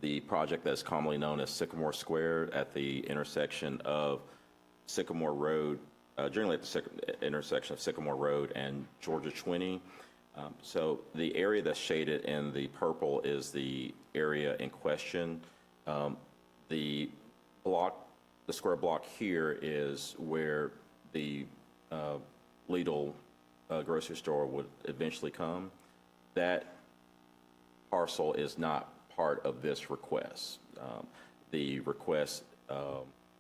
the project that's commonly known as Sycamore Square at the intersection of Sycamore Road, generally at the intersection of Sycamore Road and Georgia 20. So the area that's shaded in the purple is the area in question. The square block here is where the Lidl grocery store would eventually come. That parcel is not part of this request. The request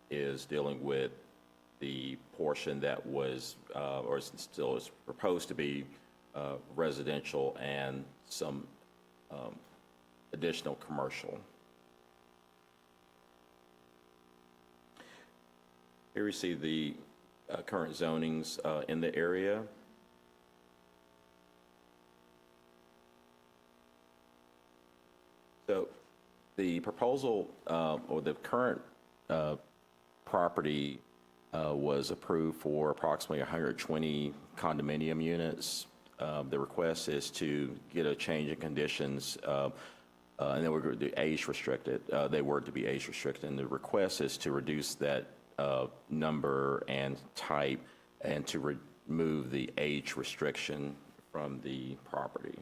is dealing with the portion that was, or still is proposed to be residential and some additional commercial. Here we see the current zonings in the area. So the proposal or the current property was approved for approximately 120 condominium units. The request is to get a change in conditions, and they were age restricted. They were to be age restricted, and the request is to reduce that number and type, and to remove the age restriction from the property.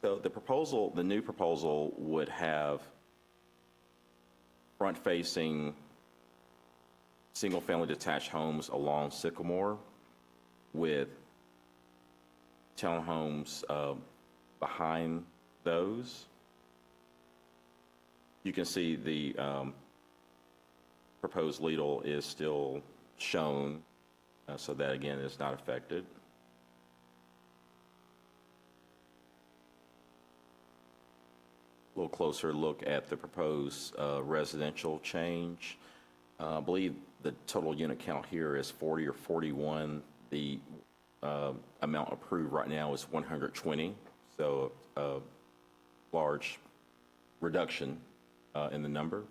So the proposal, the new proposal, would have front-facing single-family detached homes along Sycamore with townhomes behind those. You can see the proposed Lidl is still shown, so that again is not affected. A little closer look at the proposed residential change. I believe the total unit count here is 40 or 41. The amount approved right now is 120, so a large reduction in the number.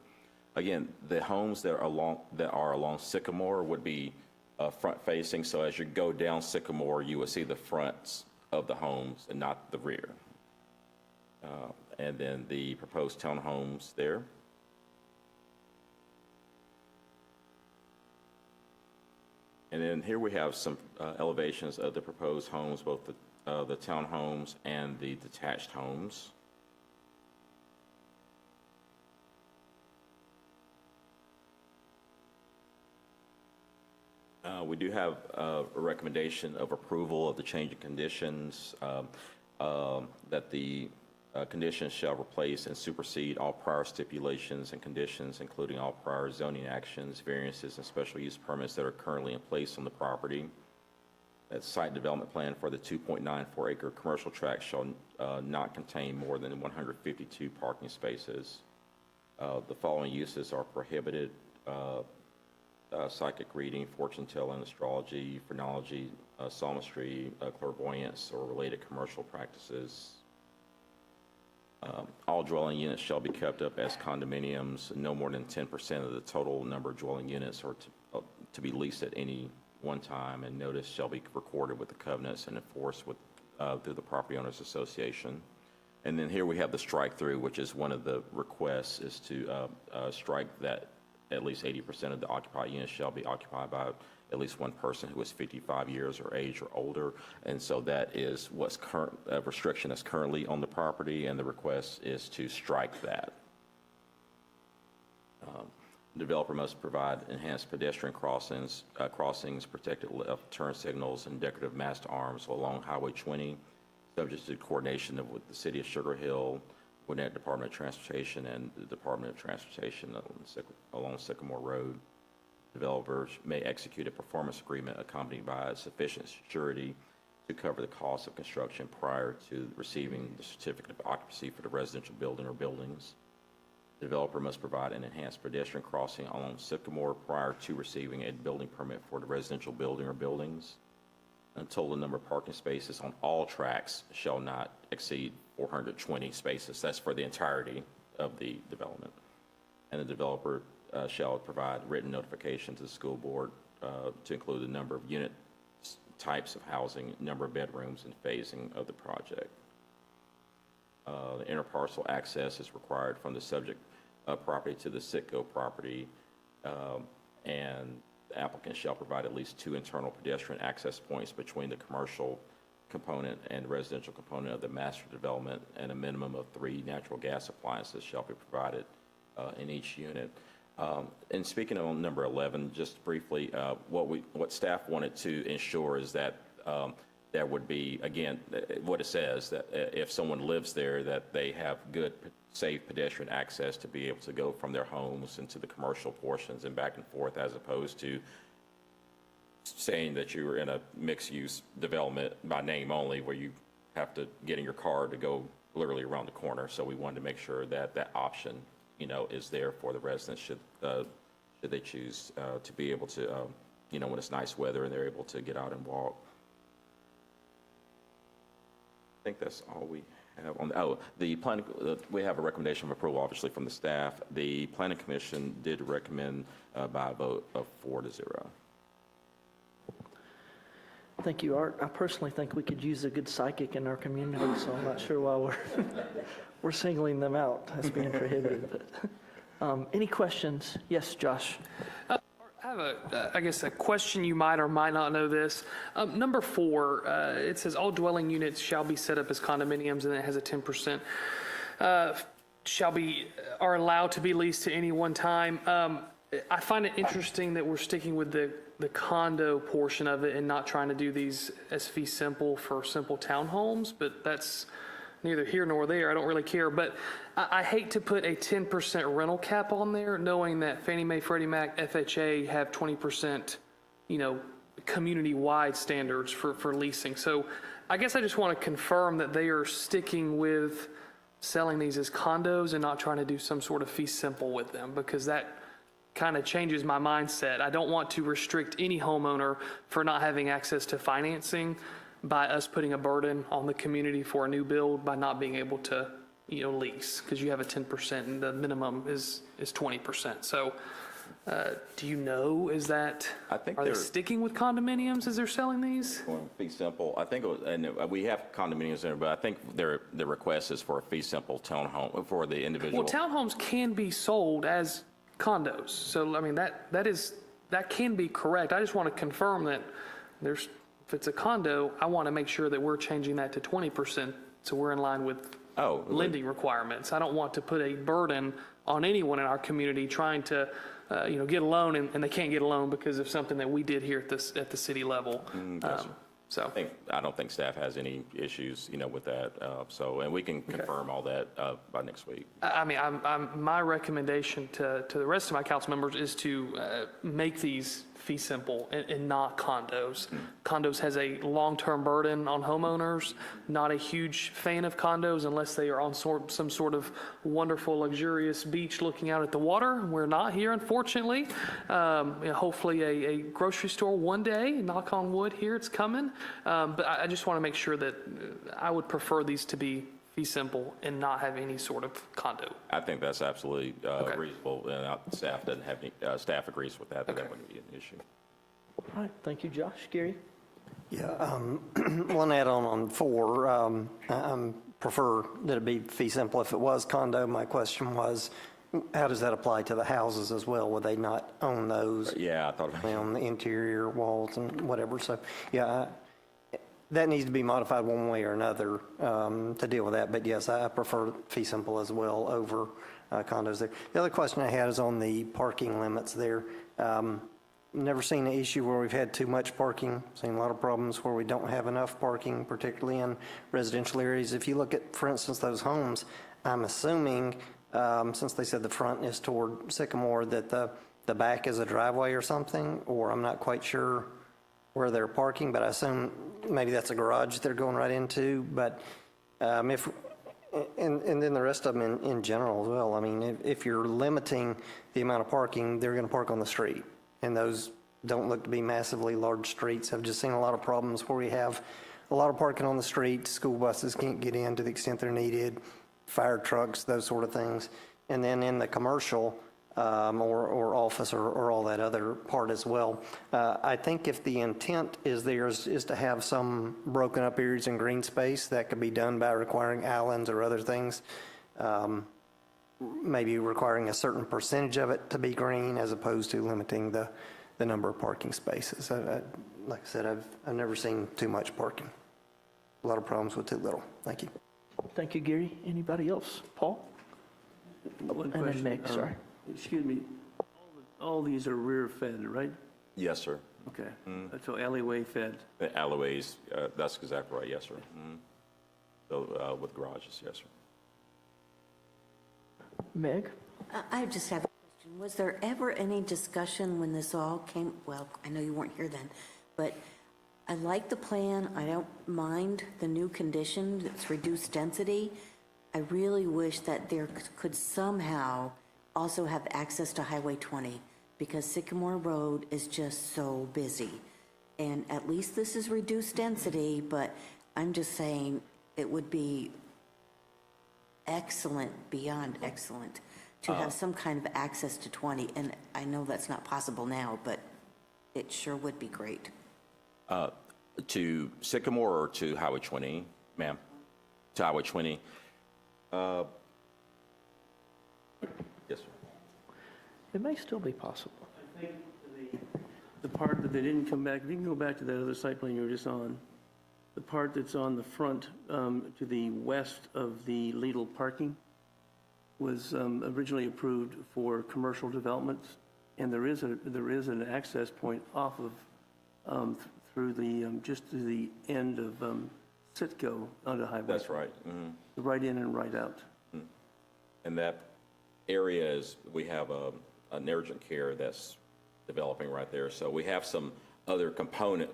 Again, the homes that are along Sycamore would be front-facing, so as you go down Sycamore, you will see the fronts of the homes and not the rear. And then the proposed townhomes there. And then here we have some elevations of the proposed homes, both the townhomes and the detached homes. We do have a recommendation of approval of the change in conditions, that the conditions shall replace and supersede all prior stipulations and conditions, including all prior zoning actions, variances, and special use permits that are currently in place on the property. That site development plan for the 2.94 acre commercial tract shall not contain more than 152 parking spaces. The following uses are prohibited: psychic reading, fortune telling, astrology, phrenology, palmistry, clairvoyance, or related commercial practices. All dwelling units shall be kept up as condominiums. No more than 10% of the total number of dwelling units are to be leased at any one time, and notice shall be recorded with the covenants and enforced with through the Property Owners Association. And then here we have the strike-through, which is one of the requests, is to strike that at least 80% of the occupied units shall be occupied by at least one person who is 55 years or age or older. And so that is what's current restriction that's currently on the property, and the request is to strike that. Developer must provide enhanced pedestrian crossings, protected left turn signals, and decorative mast arms along Highway 20, subject to coordination with the City of Sugar Hill, Gwinnett Department of Transportation, and the Department of Transportation along Sycamore Road. Developers may execute a performance agreement accompanied by sufficient surety to cover the cost of construction prior to receiving the certificate of occupancy for the residential building or buildings. The developer must provide an enhanced pedestrian crossing along Sycamore prior to receiving a building permit for the residential building or buildings. Until the number of parking spaces on all tracks shall not exceed 420 spaces. That's for the entirety of the development. And the developer shall provide written notification to the school board to include the number of unit types of housing, number of bedrooms, and phasing of the project. The interparcel access is required from the subject property to the Citgo property, and the applicant shall provide at least 2 internal pedestrian access points between the commercial component and the residential component of the master development, and a minimum of 3 natural gas appliances shall be provided in each unit. And speaking of number 11, just briefly, what staff wanted to ensure is that there would be, again, what it says, that if someone lives there, that they have good, safe pedestrian access to be able to go from their homes into the commercial portions and back and forth, as opposed to saying that you're in a mixed-use development by name only, where you have to get in your car to go literally around the corner. So we wanted to make sure that that option, is there for the residents should they choose to be able to, when it's nice weather and they're able to get out and walk. I think that's all we have on. The planning. We have a recommendation of approval, obviously, from the staff. The planning commission did recommend by a vote of 4-0. Thank you, Art. I personally think we could use a good psychic in our community, so I'm not sure why we're singling them out as being prohibited. But any questions? Yes, Josh. I have a question. You might or might not know this. Number 4, it says all dwelling units shall be set up as condominiums, and it has a 10% are allowed to be leased to any one time. I find it interesting that we're sticking with the condo portion of it and not trying to do these as fee simple for simple townhomes, but that's neither here nor there. I don't really care, but I hate to put a 10% rental cap on there, knowing that Fannie Mae, Freddie Mac, FHA have 20%, community-wide standards for leasing. So I guess I just want to confirm that they are sticking with selling these as condos and not trying to do some sort of fee simple with them, because that kind of changes my mindset. I don't want to restrict any homeowner for not having access to financing by us putting a burden on the community for a new build by not being able to, lease, because you have a 10% and the minimum is 20%. So do you know, I think are they they're sticking with condominiums as they're selling these? going fee simple. I think, and we have condominiums there, but I think the request is for a fee simple townhome for the individual. Well, townhomes can be sold as condos. So, I mean, that can be correct. I just want to confirm that if it's a condo, I want to make sure that we're changing that to 20% so we're in line with lending requirements. I don't want to put a burden on anyone in our community trying to, get a loan and they can't get a loan because of something that we did here at the city level. So I don't think staff has any issues, with that. And we can confirm all that by next week. I mean, my recommendation to the rest of my council members is to make these fee simple and not condos. Condos has a long-term burden on homeowners. Not a huge fan of condos unless they are on some sort of wonderful, luxurious beach looking out at the water. We're not here, unfortunately. Hopefully a grocery store one day, knock on wood here, it's coming. But I just want to make sure that I would prefer these to be fee simple and not have any sort of condo. I think that's absolutely reasonable, and staff doesn't have any, staff agrees with that, that wouldn't be an issue. All right, thank you, Josh. Gary? Yeah, one add-on on 4, I prefer that it be fee simple if it was condo. My question was, how does that apply to the houses as well? Would they not own those? Yeah, I thought about On the interior walls and whatever. So, yeah, that needs to be modified one way or another to deal with that. But yes, I prefer fee simple as well over condos there. The other question I had is on the parking limits there. Never seen an issue where we've had too much parking. Seen a lot of problems where we don't have enough parking, particularly in residential areas. If you look at, for instance, those homes, I'm assuming, since they said the front is toward Sycamore, that the back is a driveway or something, or I'm not quite sure where they're parking, but I assume maybe that's a garage they're going right into. But and then the rest of them in general as well. I mean, if you're limiting the amount of parking, they're going to park on the street. And those don't look to be massively large streets. I've just seen a lot of problems where we have a lot of parking on the street, school buses can't get in to the extent they're needed, fire trucks, those sort of things. And then in the commercial, or office or all that other part as well. I think if the intent is to have some broken up areas in green space, that could be done by requiring islands or other things. Maybe requiring a certain percentage of it to be green as opposed to limiting the number of parking spaces. Like I said, I've never seen too much parking. A lot of problems with too little. Thank you. Thank you, Gary. Anybody else? Paul? One And then question. Meg, sorry. Excuse me, all these are rear fed, right? Yes, sir. Okay, so alleyway fed. The alleyways, that's exactly right, yes, sir. So with garages, yes, sir. Meg? I just have a question. Was there ever any discussion when this all came, well, I know you weren't here then, but I like the plan. I don't mind the new condition. It's reduced density. I really wish that there could somehow also have access to Highway 20 because Sycamore Road is just so busy. And at least this is reduced density, but I'm just saying it would be excellent, beyond excellent, to have some kind of access to 20. And I know that's not possible now, but it sure would be great. To Sycamore or to Highway 20, ma'am? To Highway 20? Yes, sir. It may still be possible. I think the part that they didn't come back, if you can go back to that other site plan you were just on, the part that's on the front to the west of the Lidl parking was originally approved for commercial developments, and there is an access point off of through the just to the end of Sitco onto Highway. That's right. Right in and right out. And that area is, we have an urgent care that's developing right there. So we have some other components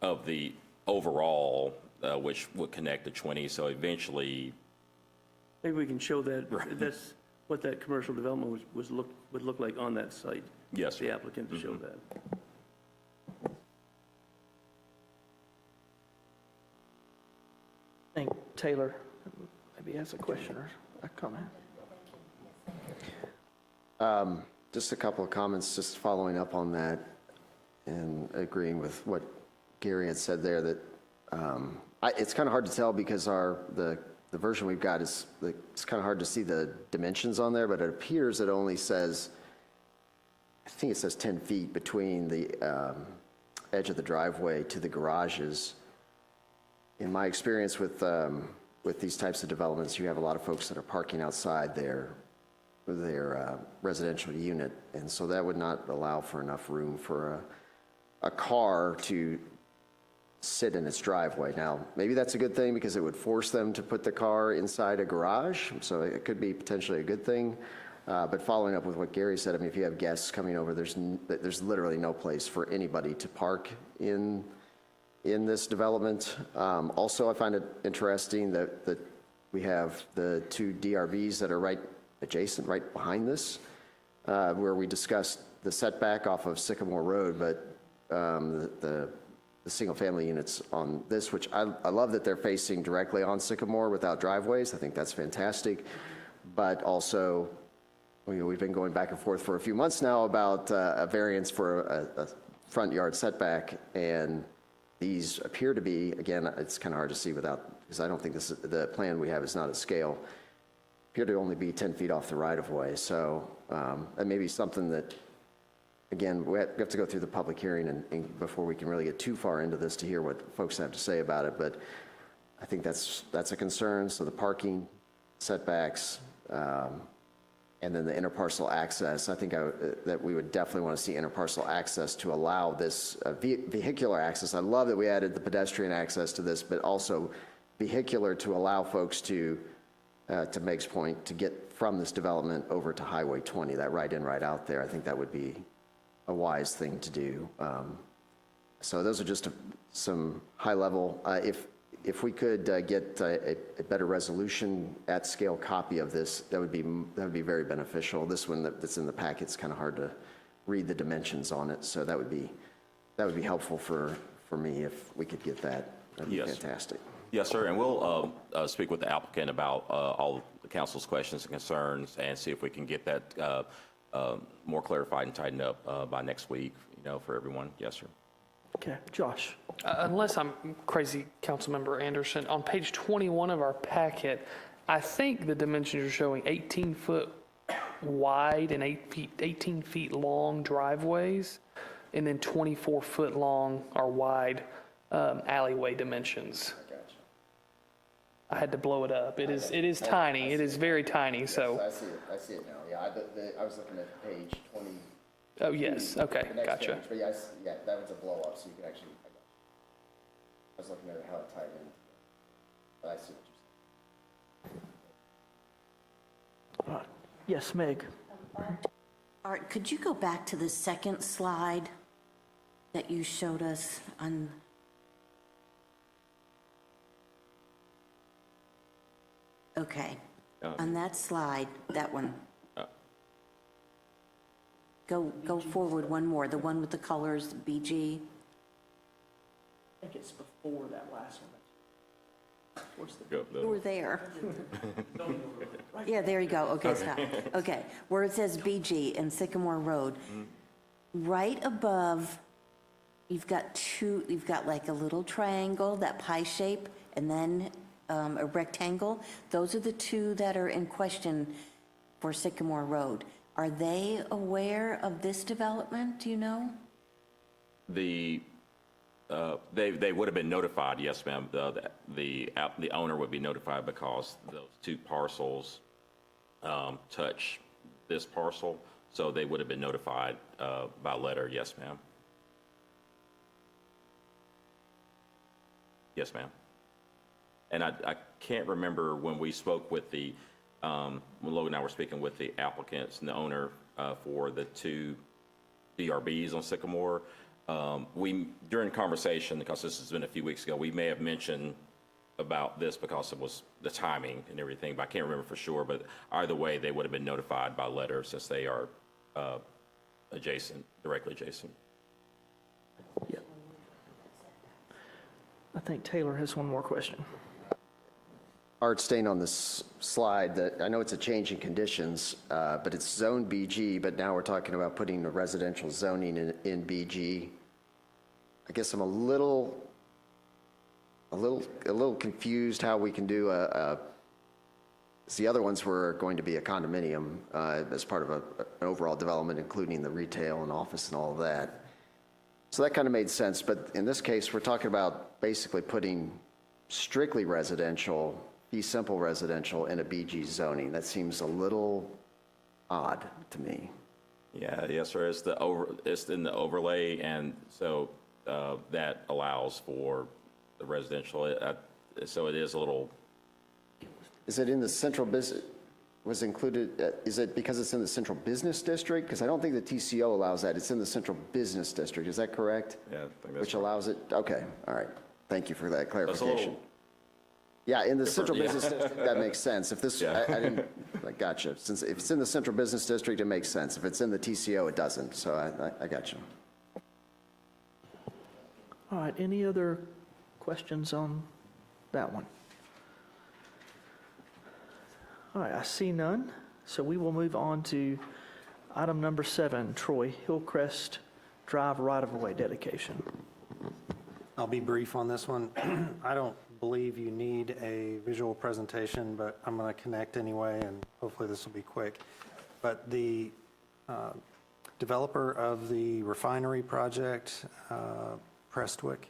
of the overall, which would connect to 20. So eventually, Maybe we can show that, that's what that commercial development would look like on that site. yes, The sir. applicant to show that. I think Taylor maybe has a question or a comment. Just a couple of comments, just following up on that and agreeing with what Gary had said there, that it's kind of hard to tell because the version we've got it's kind of hard to see the dimensions on there, but it appears it only says, I think it says 10 feet between the edge of the driveway to the garages. In my experience with these types of developments, you have a lot of folks that are parking outside their residential unit, and so that would not allow for enough room for a car to sit in its driveway. Now, maybe that's a good thing because it would force them to put the car inside a garage, so it could be potentially a good thing. But following up with what Gary said, I mean, if you have guests coming over, there's literally no place for anybody to park in this development. Also, I find it interesting that we have the two DRVs that are right adjacent, right behind this, where we discussed the setback off of Sycamore Road, but the single-family units on this, which I love that they're facing directly on Sycamore without driveways. I think that's fantastic. But also, we've been going back and forth for a few months now about a variance for a front yard setback, and these appear to be, again, it's kind of hard to see without, because I don't think the plan we have is not at scale, appear to only be 10 feet off the right-of-way. So that may be something that, again, we have to go through the public hearing and before we can really get too far into this to hear what folks have to say about it. But I think that's a concern. So the parking setbacks, and then the interparcel access, I think that we would definitely want to see interparcel access to allow this vehicular access. I love that we added the pedestrian access to this, but also vehicular to allow folks to Meg's point, to get from this development over to Highway 20, that right in, right out there. I think that would be a wise thing to do. So those are just some high level. If we could get a better resolution at scale copy of this, that would be very beneficial. This one that's in the packet, it's kind of hard to read the dimensions on it, so that would be helpful for for me if we could get that. That'd be Yes. fantastic. Yes, sir, and we'll speak with the applicant about all the council's questions and concerns and see if we can get that more clarified and tightened up by next week, for everyone. Yes, sir. Okay, Josh? Unless I'm crazy, Councilmember Anderson, on page 21 of our packet, I think the dimensions are showing 18-foot wide and 18 feet long driveways, and then 24-foot long or wide alleyway dimensions. I had to blow it up. It is tiny. It is very tiny, so. I see it now. Yeah, I was looking at page 20. Oh, yes, okay, gotcha. But yeah, that was a blow up, so you can actually, I was looking at how it tied in. But I see what you're saying. Yes, Meg? Art, could you go back to the second slide that you showed us on? Okay, on that slide, that one. Go forward one more, the one with the colors, BG. I think it's before that last one. Towards the You were there. Yeah, there you go. Okay, stop. Okay, where it says BG and Sycamore Road, right above, you've got like a little triangle, that pie shape, and then a rectangle. Those are the two that are in question for Sycamore Road. Are they aware of this development, do you know? They would have been notified, yes, ma'am. The owner would be notified because those two parcels touch this parcel, so they would have been notified by letter, yes, ma'am. Yes, ma'am. And I can't remember when we spoke with when Logan and I were speaking with the applicants and the owner for the two DRBs on Sycamore, during conversation, because this has been a few weeks ago, we may have mentioned about this because it was the timing and everything, but I can't remember for sure. But either way, they would have been notified by letter since they are directly adjacent. Yeah. I think Taylor has one more question. Art, staying on this slide, that I know it's a change in conditions, but it's zone BG, but now we're talking about putting the residential zoning in BG. I guess I'm a little confused how we can do the other ones were going to be a condominium as part of an overall development, including the retail and office and all of that. So that kind of made sense, but in this case, we're talking about basically putting strictly residential, fee simple residential in a BG zoning. That seems a little odd to me. Yeah, yes, sir. It's in the overlay, and so that allows for the residential. So it is a little. Is it in the central business, was included, is it because it's in the central business district? Because I don't think the TCO allows that. It's in the central business district. Is that correct? Yeah, I think that's Which right. allows it? Okay, all right. Thank you for that That's a clarification. little. Yeah, in the central yeah. business district, that makes sense. If this, Yeah. I didn't, I gotcha. Since if it's in the central business district, it makes sense. If it's in the TCO, it doesn't. So I got you. All right, any other questions on that one? All right, I see none, so we will move on to item number 7, Troy Hillcrest Drive right-of-way dedication. I'll be brief on this one. I don't believe you need a visual presentation, but I'm going to connect anyway, and hopefully this will be quick. But the developer of the refinery project, Prestwick,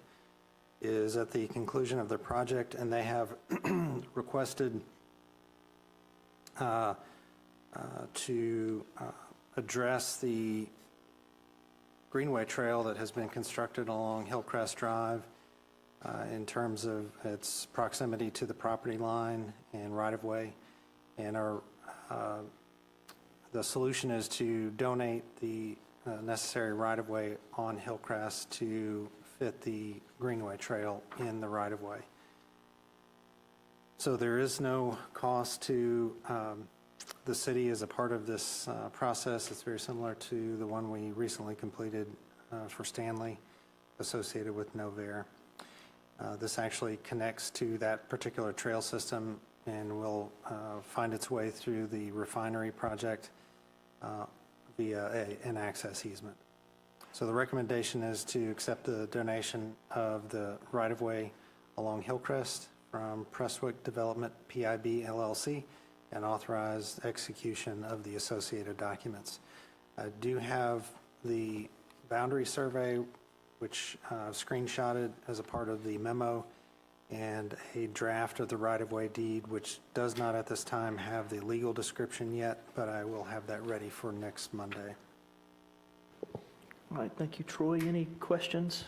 is at the conclusion of their project, and they have requested to address the greenway trail that has been constructed along Hillcrest Drive in terms of its proximity to the property line and right-of-way. And the solution is to donate the necessary right-of-way on Hillcrest to fit the greenway trail in the right-of-way. So there is no cost to the city as a part of this process. It's very similar to the one we recently completed for Stanley. associated with Novair. This actually connects to that particular trail system and will find its way through the refinery project via an access easement. So the recommendation is to accept the donation of the right-of-way along Hillcrest from Prestwick Development PIB LLC and authorize execution of the associated documents. I do have the boundary survey, which screenshotted as a part of the memo, and a draft of the right-of-way deed, which does not at this time have the legal description yet, but I will have that ready for next Monday. All right, thank you, Troy. Any questions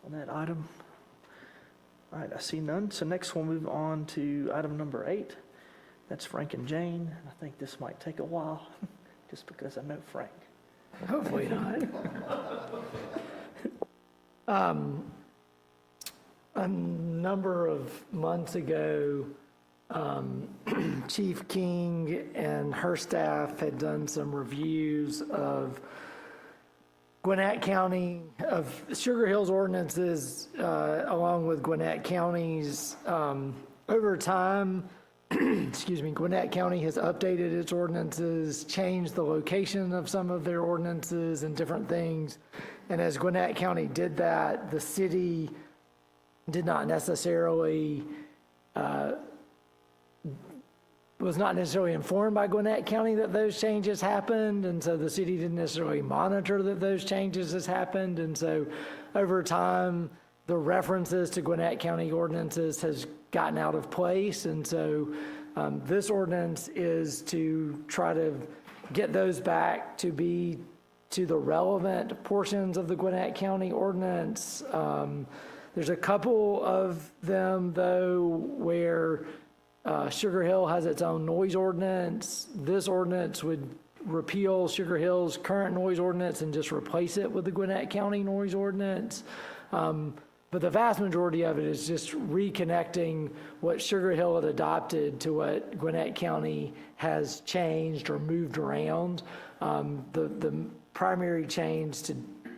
on that item? All right, I see none. So next we'll move on to item number 8. That's Frank and Jane. I think this might take a while, just because I know Frank. Hopefully not. A number of months ago, Chief King and her staff had done some reviews of Gwinnett County, of Sugar Hills ordinances, along with Gwinnett County's. Over time, excuse me, Gwinnett County has updated its ordinances, changed the location of some of their ordinances and different things. And as Gwinnett County did that, the city did not necessarily, was not necessarily informed by Gwinnett County that those changes happened. And so the city didn't necessarily monitor that those changes has happened. And so over time, the references to Gwinnett County ordinances has gotten out of place. And so this ordinance is to try to get those back to be to the relevant portions of the Gwinnett County ordinance. There's a couple of them, though, where Sugar Hill has its own noise ordinance. This ordinance would repeal Sugar Hill's current noise ordinance and just replace it with the Gwinnett County noise ordinance. But the vast majority of it is just reconnecting what Sugar Hill had adopted to what Gwinnett County has changed or moved around. The primary change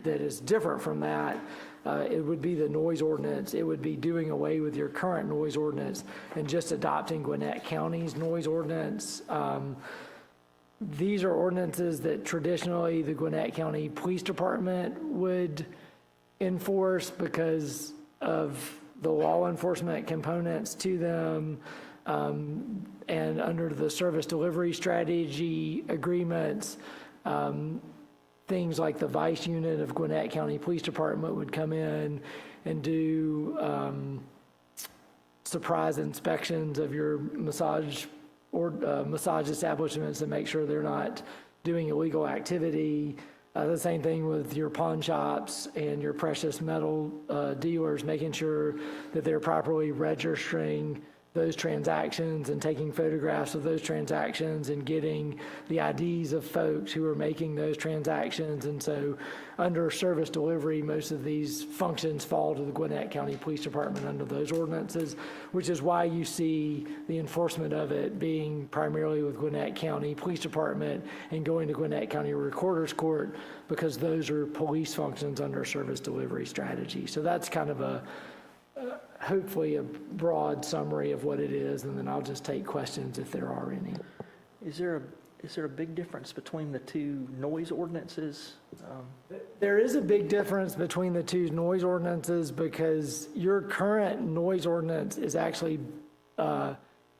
that is different from that, it would be the noise ordinance. It would be doing away with your current noise ordinance and just adopting Gwinnett County's noise ordinance. These are ordinances that traditionally the Gwinnett County Police Department would enforce because of the law enforcement components to them. And under the service delivery strategy agreements, things like the vice unit of Gwinnett County Police Department would come in and do surprise inspections of your massage establishments and make sure they're not doing illegal activity. The same thing with your pawn shops and your precious metal dealers, making sure that they're properly registering those transactions and taking photographs of those transactions and getting the IDs of folks who are making those transactions. And so under service delivery, most of these functions fall to the Gwinnett County Police Department under those ordinances, which is why you see the enforcement of it being primarily with Gwinnett County Police Department and going to Gwinnett County Recorder's Court, because those are police functions under service delivery strategy. So that's kind of hopefully a broad summary of what it is, and then I'll just take questions if there are any. Is there a big difference between the two noise ordinances? There is a big difference between the two noise ordinances because your current noise ordinance is actually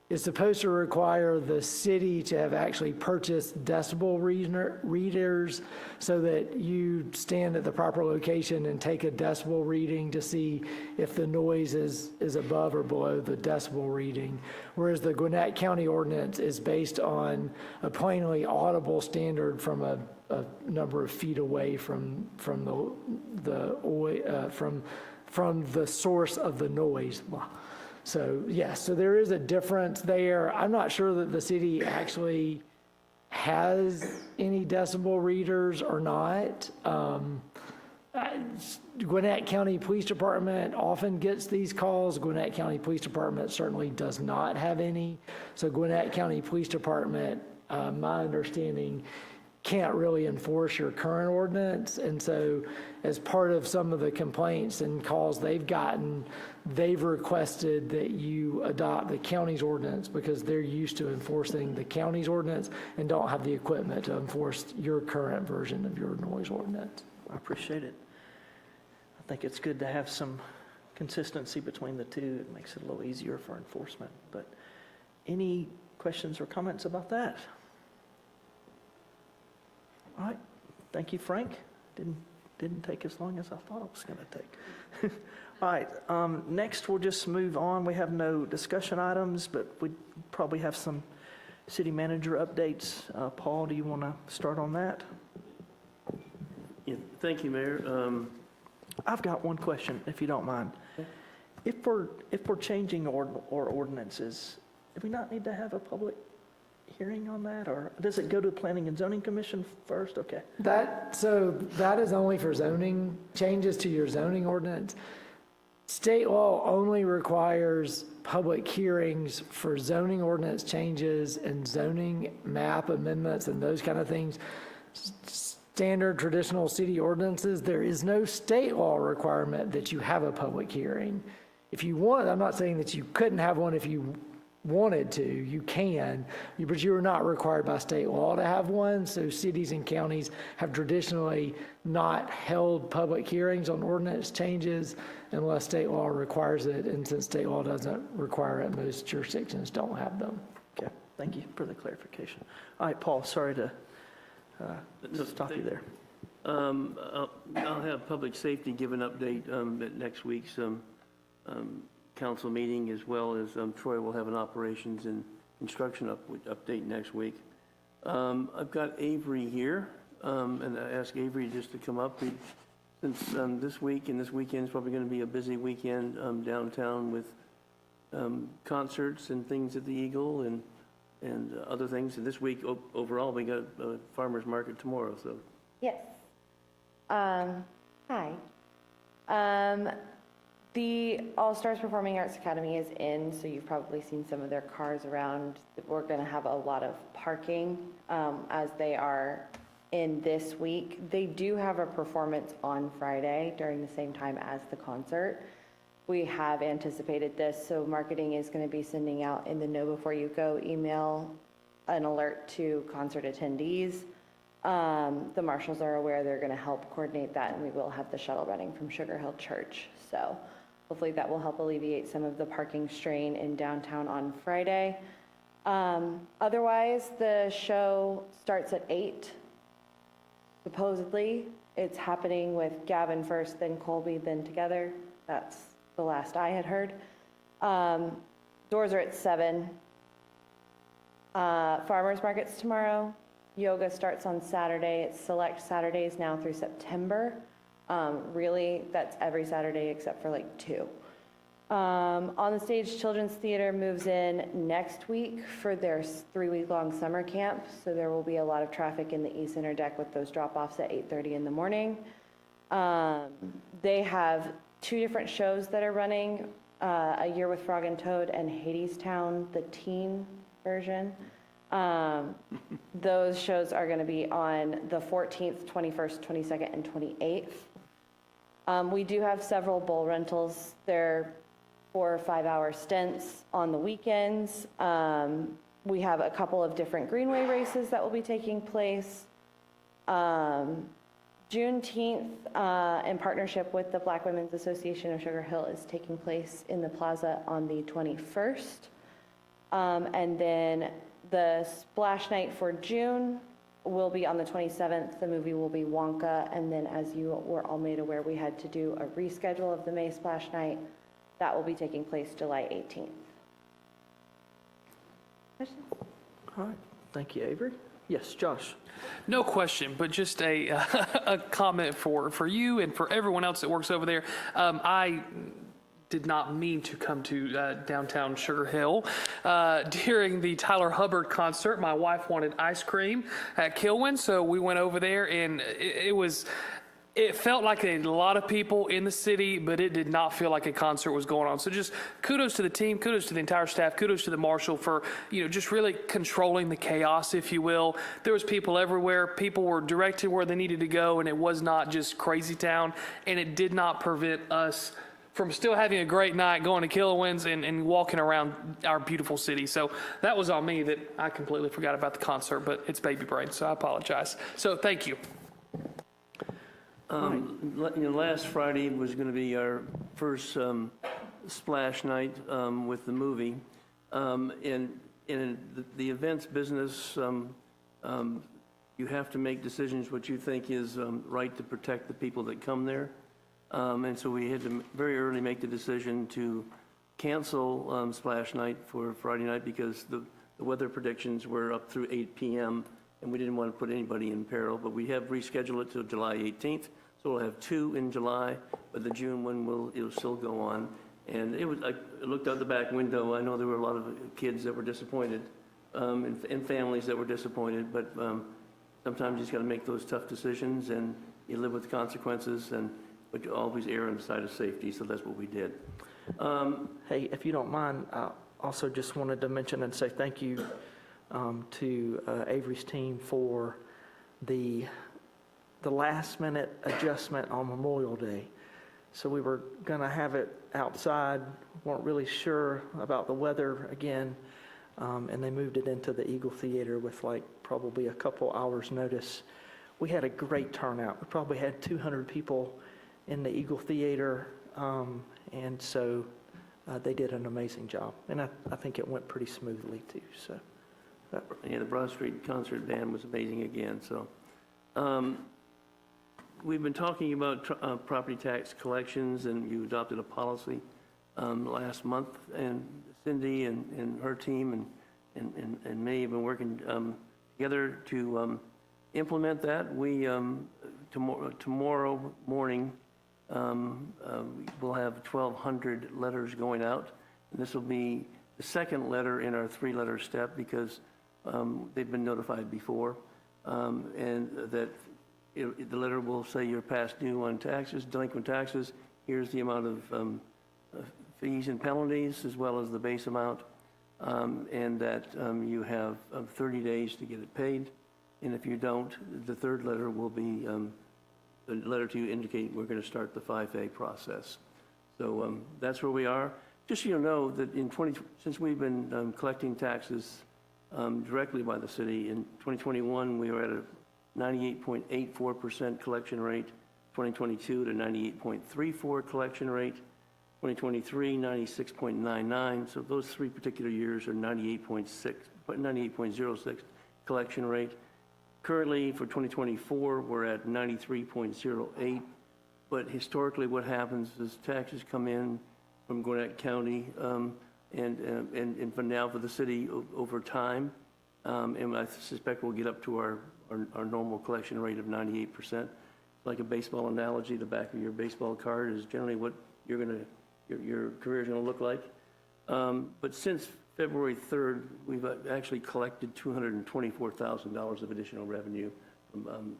is supposed to require the city to have actually purchased decibel readers so that you stand at the proper location and take a decibel reading to see if the noise is above or below the decibel reading. Whereas the Gwinnett County ordinance is based on a plainly audible standard from a number of feet away from the source of the noise. So, yes, so there is a difference there. I'm not sure that the city actually has any decibel readers or not. Gwinnett County Police Department often gets these calls. Gwinnett County Police Department certainly does not have any. So Gwinnett County Police Department, my understanding, can't really enforce your current ordinance. And so as part of some of the complaints and calls they've gotten, they've requested that you adopt the county's ordinance because they're used to enforcing the county's ordinance and don't have the equipment to enforce your current version of your noise ordinance. I appreciate it. I think it's good to have some consistency between the two. It makes it a little easier for enforcement. But any questions or comments about that? All right. Thank you, Frank. Didn't take as long as I thought it was going to take. All right. Next, we'll just move on. We have no discussion items, but we probably have some city manager updates. Paul, do you want to start on that? Yeah, thank you, Mayor. I've got one question, if you don't mind. If we're changing our ordinances, do we not need to have a public hearing on that, or does it go to the Planning and Zoning Commission first? Okay. So that is only for zoning, changes to your zoning ordinance. State law only requires public hearings for zoning ordinance changes and zoning map amendments and those kind of things. Standard traditional city ordinances, there is no state law requirement that you have a public hearing. If you want, I'm not saying that you couldn't have one if you wanted to, you can, but you are not required by state law to have one. So cities and counties have traditionally not held public hearings on ordinance changes unless state law requires it. And since state law doesn't require it, most jurisdictions don't have them. Okay. Thank you for the clarification. All right, Paul, sorry to stop you there. I'll have public safety give an update at next week's council meeting, as well as Troy will have an operations and construction update next week. I've got Avery here, and I asked Avery just to come up. Since this week and this weekend is probably going to be a busy weekend downtown with concerts and things at the Eagle and other things. And this week, overall, we got a farmer's market tomorrow, so. Yes. Hi. The All Stars Performing Arts Academy is in, so you've probably seen some of their cars around. We're going to have a lot of parking as they are in this week. They do have a performance on Friday during the same time as the concert. We have anticipated this, so marketing is going to be sending out in the Know Before You Go email an alert to concert attendees. The marshals are aware, they're going to help coordinate that, and we will have the shuttle running from Sugar Hill Church. So hopefully that will help alleviate some of the parking strain in downtown on Friday. Otherwise, the show starts at 8. Supposedly, it's happening with Gavin first, then Colby, then Together. That's the last I had heard. Doors are at 7. Farmers markets tomorrow. Yoga starts on Saturday. It's select Saturdays now through September. Really, that's every Saturday except for like 2. On the Stage, Children's Theater moves in next week for their 3-week-long summer camp. So there will be a lot of traffic in the East Center deck with those drop-offs at 8:30 in the morning. They have 2 different shows that are running, A Year with Frog and Toad and Hadestown, the teen version. Those shows are going to be on the 14th, 21st, 22nd, and 28th. We do have several bowl rentals. They're 4 or 5 hour stints on the weekends. We have a couple of different Greenway races that will be taking place. Juneteenth, in partnership with the Black Women's Association of Sugar Hill, is taking place in the plaza on the 21st. And then the splash night for June will be on the 27th. The movie will be Wonka. And then, as you were all made aware, we had to do a reschedule of the May splash night. That will be taking place July 18th. Questions? All right. Thank you, Avery. Yes, Josh. No question, but just a, a comment for you and for everyone else that works over there. I did not mean to come to downtown Sugar Hill. During the Tyler Hubbard concert, my wife wanted ice cream at Kilwin, so we went over there, and it was it felt like a lot of people in the city, but it did not feel like a concert was going on. So just kudos to the team, kudos to the entire staff, kudos to the marshal for, just really controlling the chaos, if you will. There was people everywhere. People were directed where they needed to go, and it was not just crazy town, and it did not prevent us from still having a great night, going to Killowens and walking around our beautiful city. So that was on me that I completely forgot about the concert, but it's baby brain, so I apologize. So thank you. Last Friday was going to be our first splash night with the movie. In the events business, you have to make decisions what you think is right to protect the people that come there. And so we had to very early make the decision to cancel splash night for Friday night because the weather predictions were up through 8 p.m. and we didn't want to put anybody in peril. But we have rescheduled it to July 18th. So we'll have 2 in July, but the June one it'll still go on. And I looked out the back window. I know there were a lot of kids that were disappointed and families that were disappointed, but sometimes you just got to make those tough decisions and you live with the consequences, but you always err on the side of safety, so that's what we did. Hey, if you don't mind, I also just wanted to mention and say thank you to Avery's team for the last-minute adjustment on Memorial Day. So we were going to have it outside, weren't really sure about the weather again, and they moved it into the Eagle Theater with probably a couple hours' notice. We had a great turnout. We probably had 200 people in the Eagle Theater, and so they did an amazing job. And I think it went pretty smoothly, too. So, Yeah, the Broad Street Concert Band was amazing again, so. We've been talking about property tax collections, and you adopted a policy last month, and Cindy and her team and me have been working together to implement that. We, tomorrow morning, we'll have 1,200 letters going out, and this will be the second letter in our 3-letter step because they've been notified before, and that the letter will say you're past due on taxes, delinquent taxes. Here's the amount of fees and penalties as well as the base amount, and that you have 30 days to get it paid. And if you don't, the third letter will be a letter to you indicating we're going to start the 5A process. So that's where we are. Just so you know that since we've been collecting taxes directly by the city, in 2021 we were at a 98.84% collection rate, 2022 to 98.34 collection rate, 2023 96.99. So those 3 particular years are 98.06 collection rate. Currently for 2024 we're at 93.08. But historically what happens is taxes come in from Gwinnett County and for now for the city over time. And I suspect we'll get up to our normal collection rate of 98%. Like a baseball analogy, the back of your baseball card is generally what your career is going to look like. But since February 3rd, we've actually collected $224,000 of additional revenue from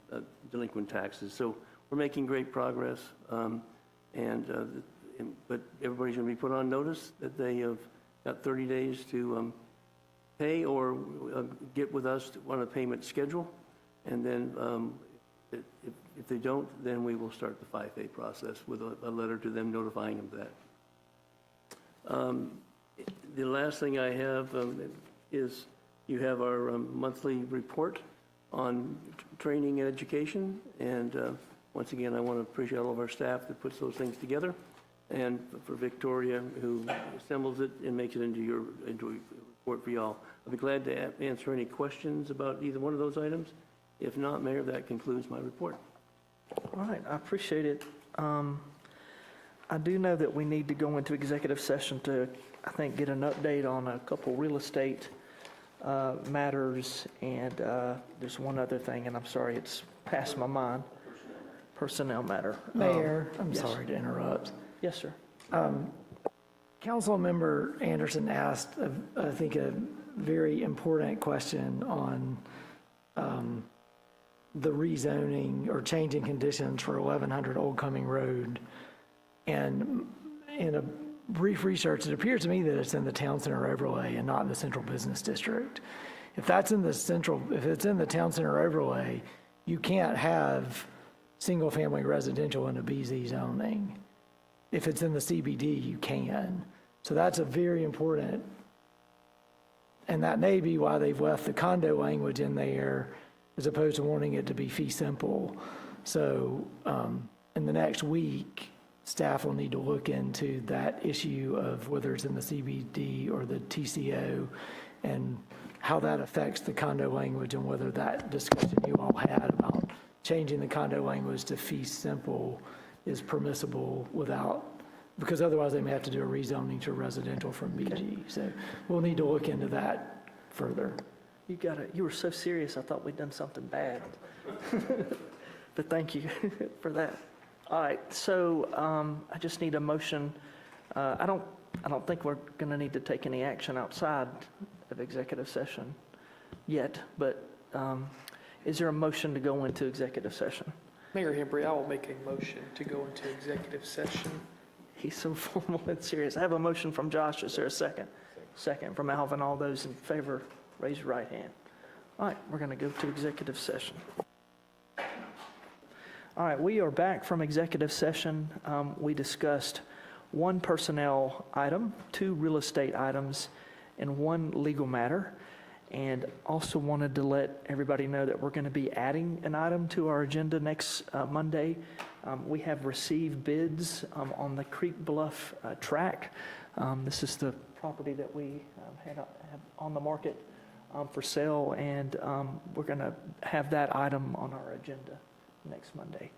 delinquent taxes. So we're making great progress, but everybody's going to be put on notice that they have got 30 days to pay or get with us on a payment schedule. And then if they don't, then we will start the 5A process with a letter to them notifying them of that. The last thing I have is you have our monthly report on training and education. And once again, I want to appreciate all of our staff that puts those things together, and for Victoria, who assembles it and makes it into a report for y'all. I'll be glad to answer any questions about either one of those items. If not, Mayor, that concludes my report. all right, I appreciate it. I do know that we need to go into executive session to, I think, get an update on a couple real estate matters, and there's one other thing, and I'm sorry, it's past my mind. Personnel matter. Mayor, I'm yes. sorry to interrupt. Yes, sir. Councilmember Anderson asked, I think, a very important question on the rezoning or changing conditions for 1100 Old Cumming Road. And in a brief research, it appears to me that it's in the town center overlay and not in the central business district. If it's in the town center overlay, you can't have single-family residential in a BZ zoning. If it's in the CBD, you can. So that's a very important, and that may be why they've left the condo language in there as opposed to wanting it to be fee simple. So in the next week, staff will need to look into that issue of whether it's in the CBD or the TCO and how that affects the condo language and whether that discussion you all had about changing the condo language to fee simple is permissible because otherwise they may have to do a rezoning to residential from BG. So we'll need to look into that further. You were so serious, I thought we'd done something bad. But thank you for that. All right, so I just need a motion. I don't think we're going to need to take any action outside of executive session yet, but is there a motion to go into executive session? Mayor Hembry, I will make a motion to go into executive session. He's so formal and serious. I have a motion from Josh. Is there a second? Second from Alvin. All those in favor, raise your right hand. All right, we're going to go to executive session. All right, we are back from executive session. We discussed 1 personnel item, 2 real estate items, and 1 legal matter. And also wanted to let everybody know that we're going to be adding an item to our agenda next Monday. We have received bids on the Creek Bluff track. This is the property that we have on the market for sale, and we're going to have that item on our agenda next Monday.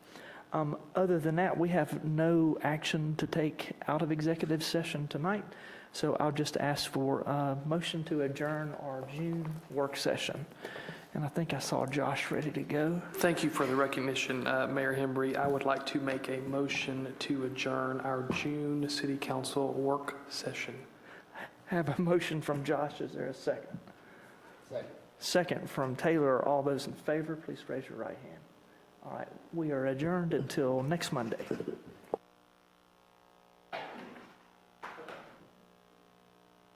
Other than that, we have no action to take out of executive session tonight. So I'll just ask for a motion to adjourn our June work session. And I think I saw Josh ready to go. Thank you for the recognition, Mayor Hembry. I would like to make a motion to adjourn our June City Council work session. Have a motion from Josh. Is there a second? Second from Taylor. All those in favor, please raise your right hand. All right, we are adjourned until next Monday.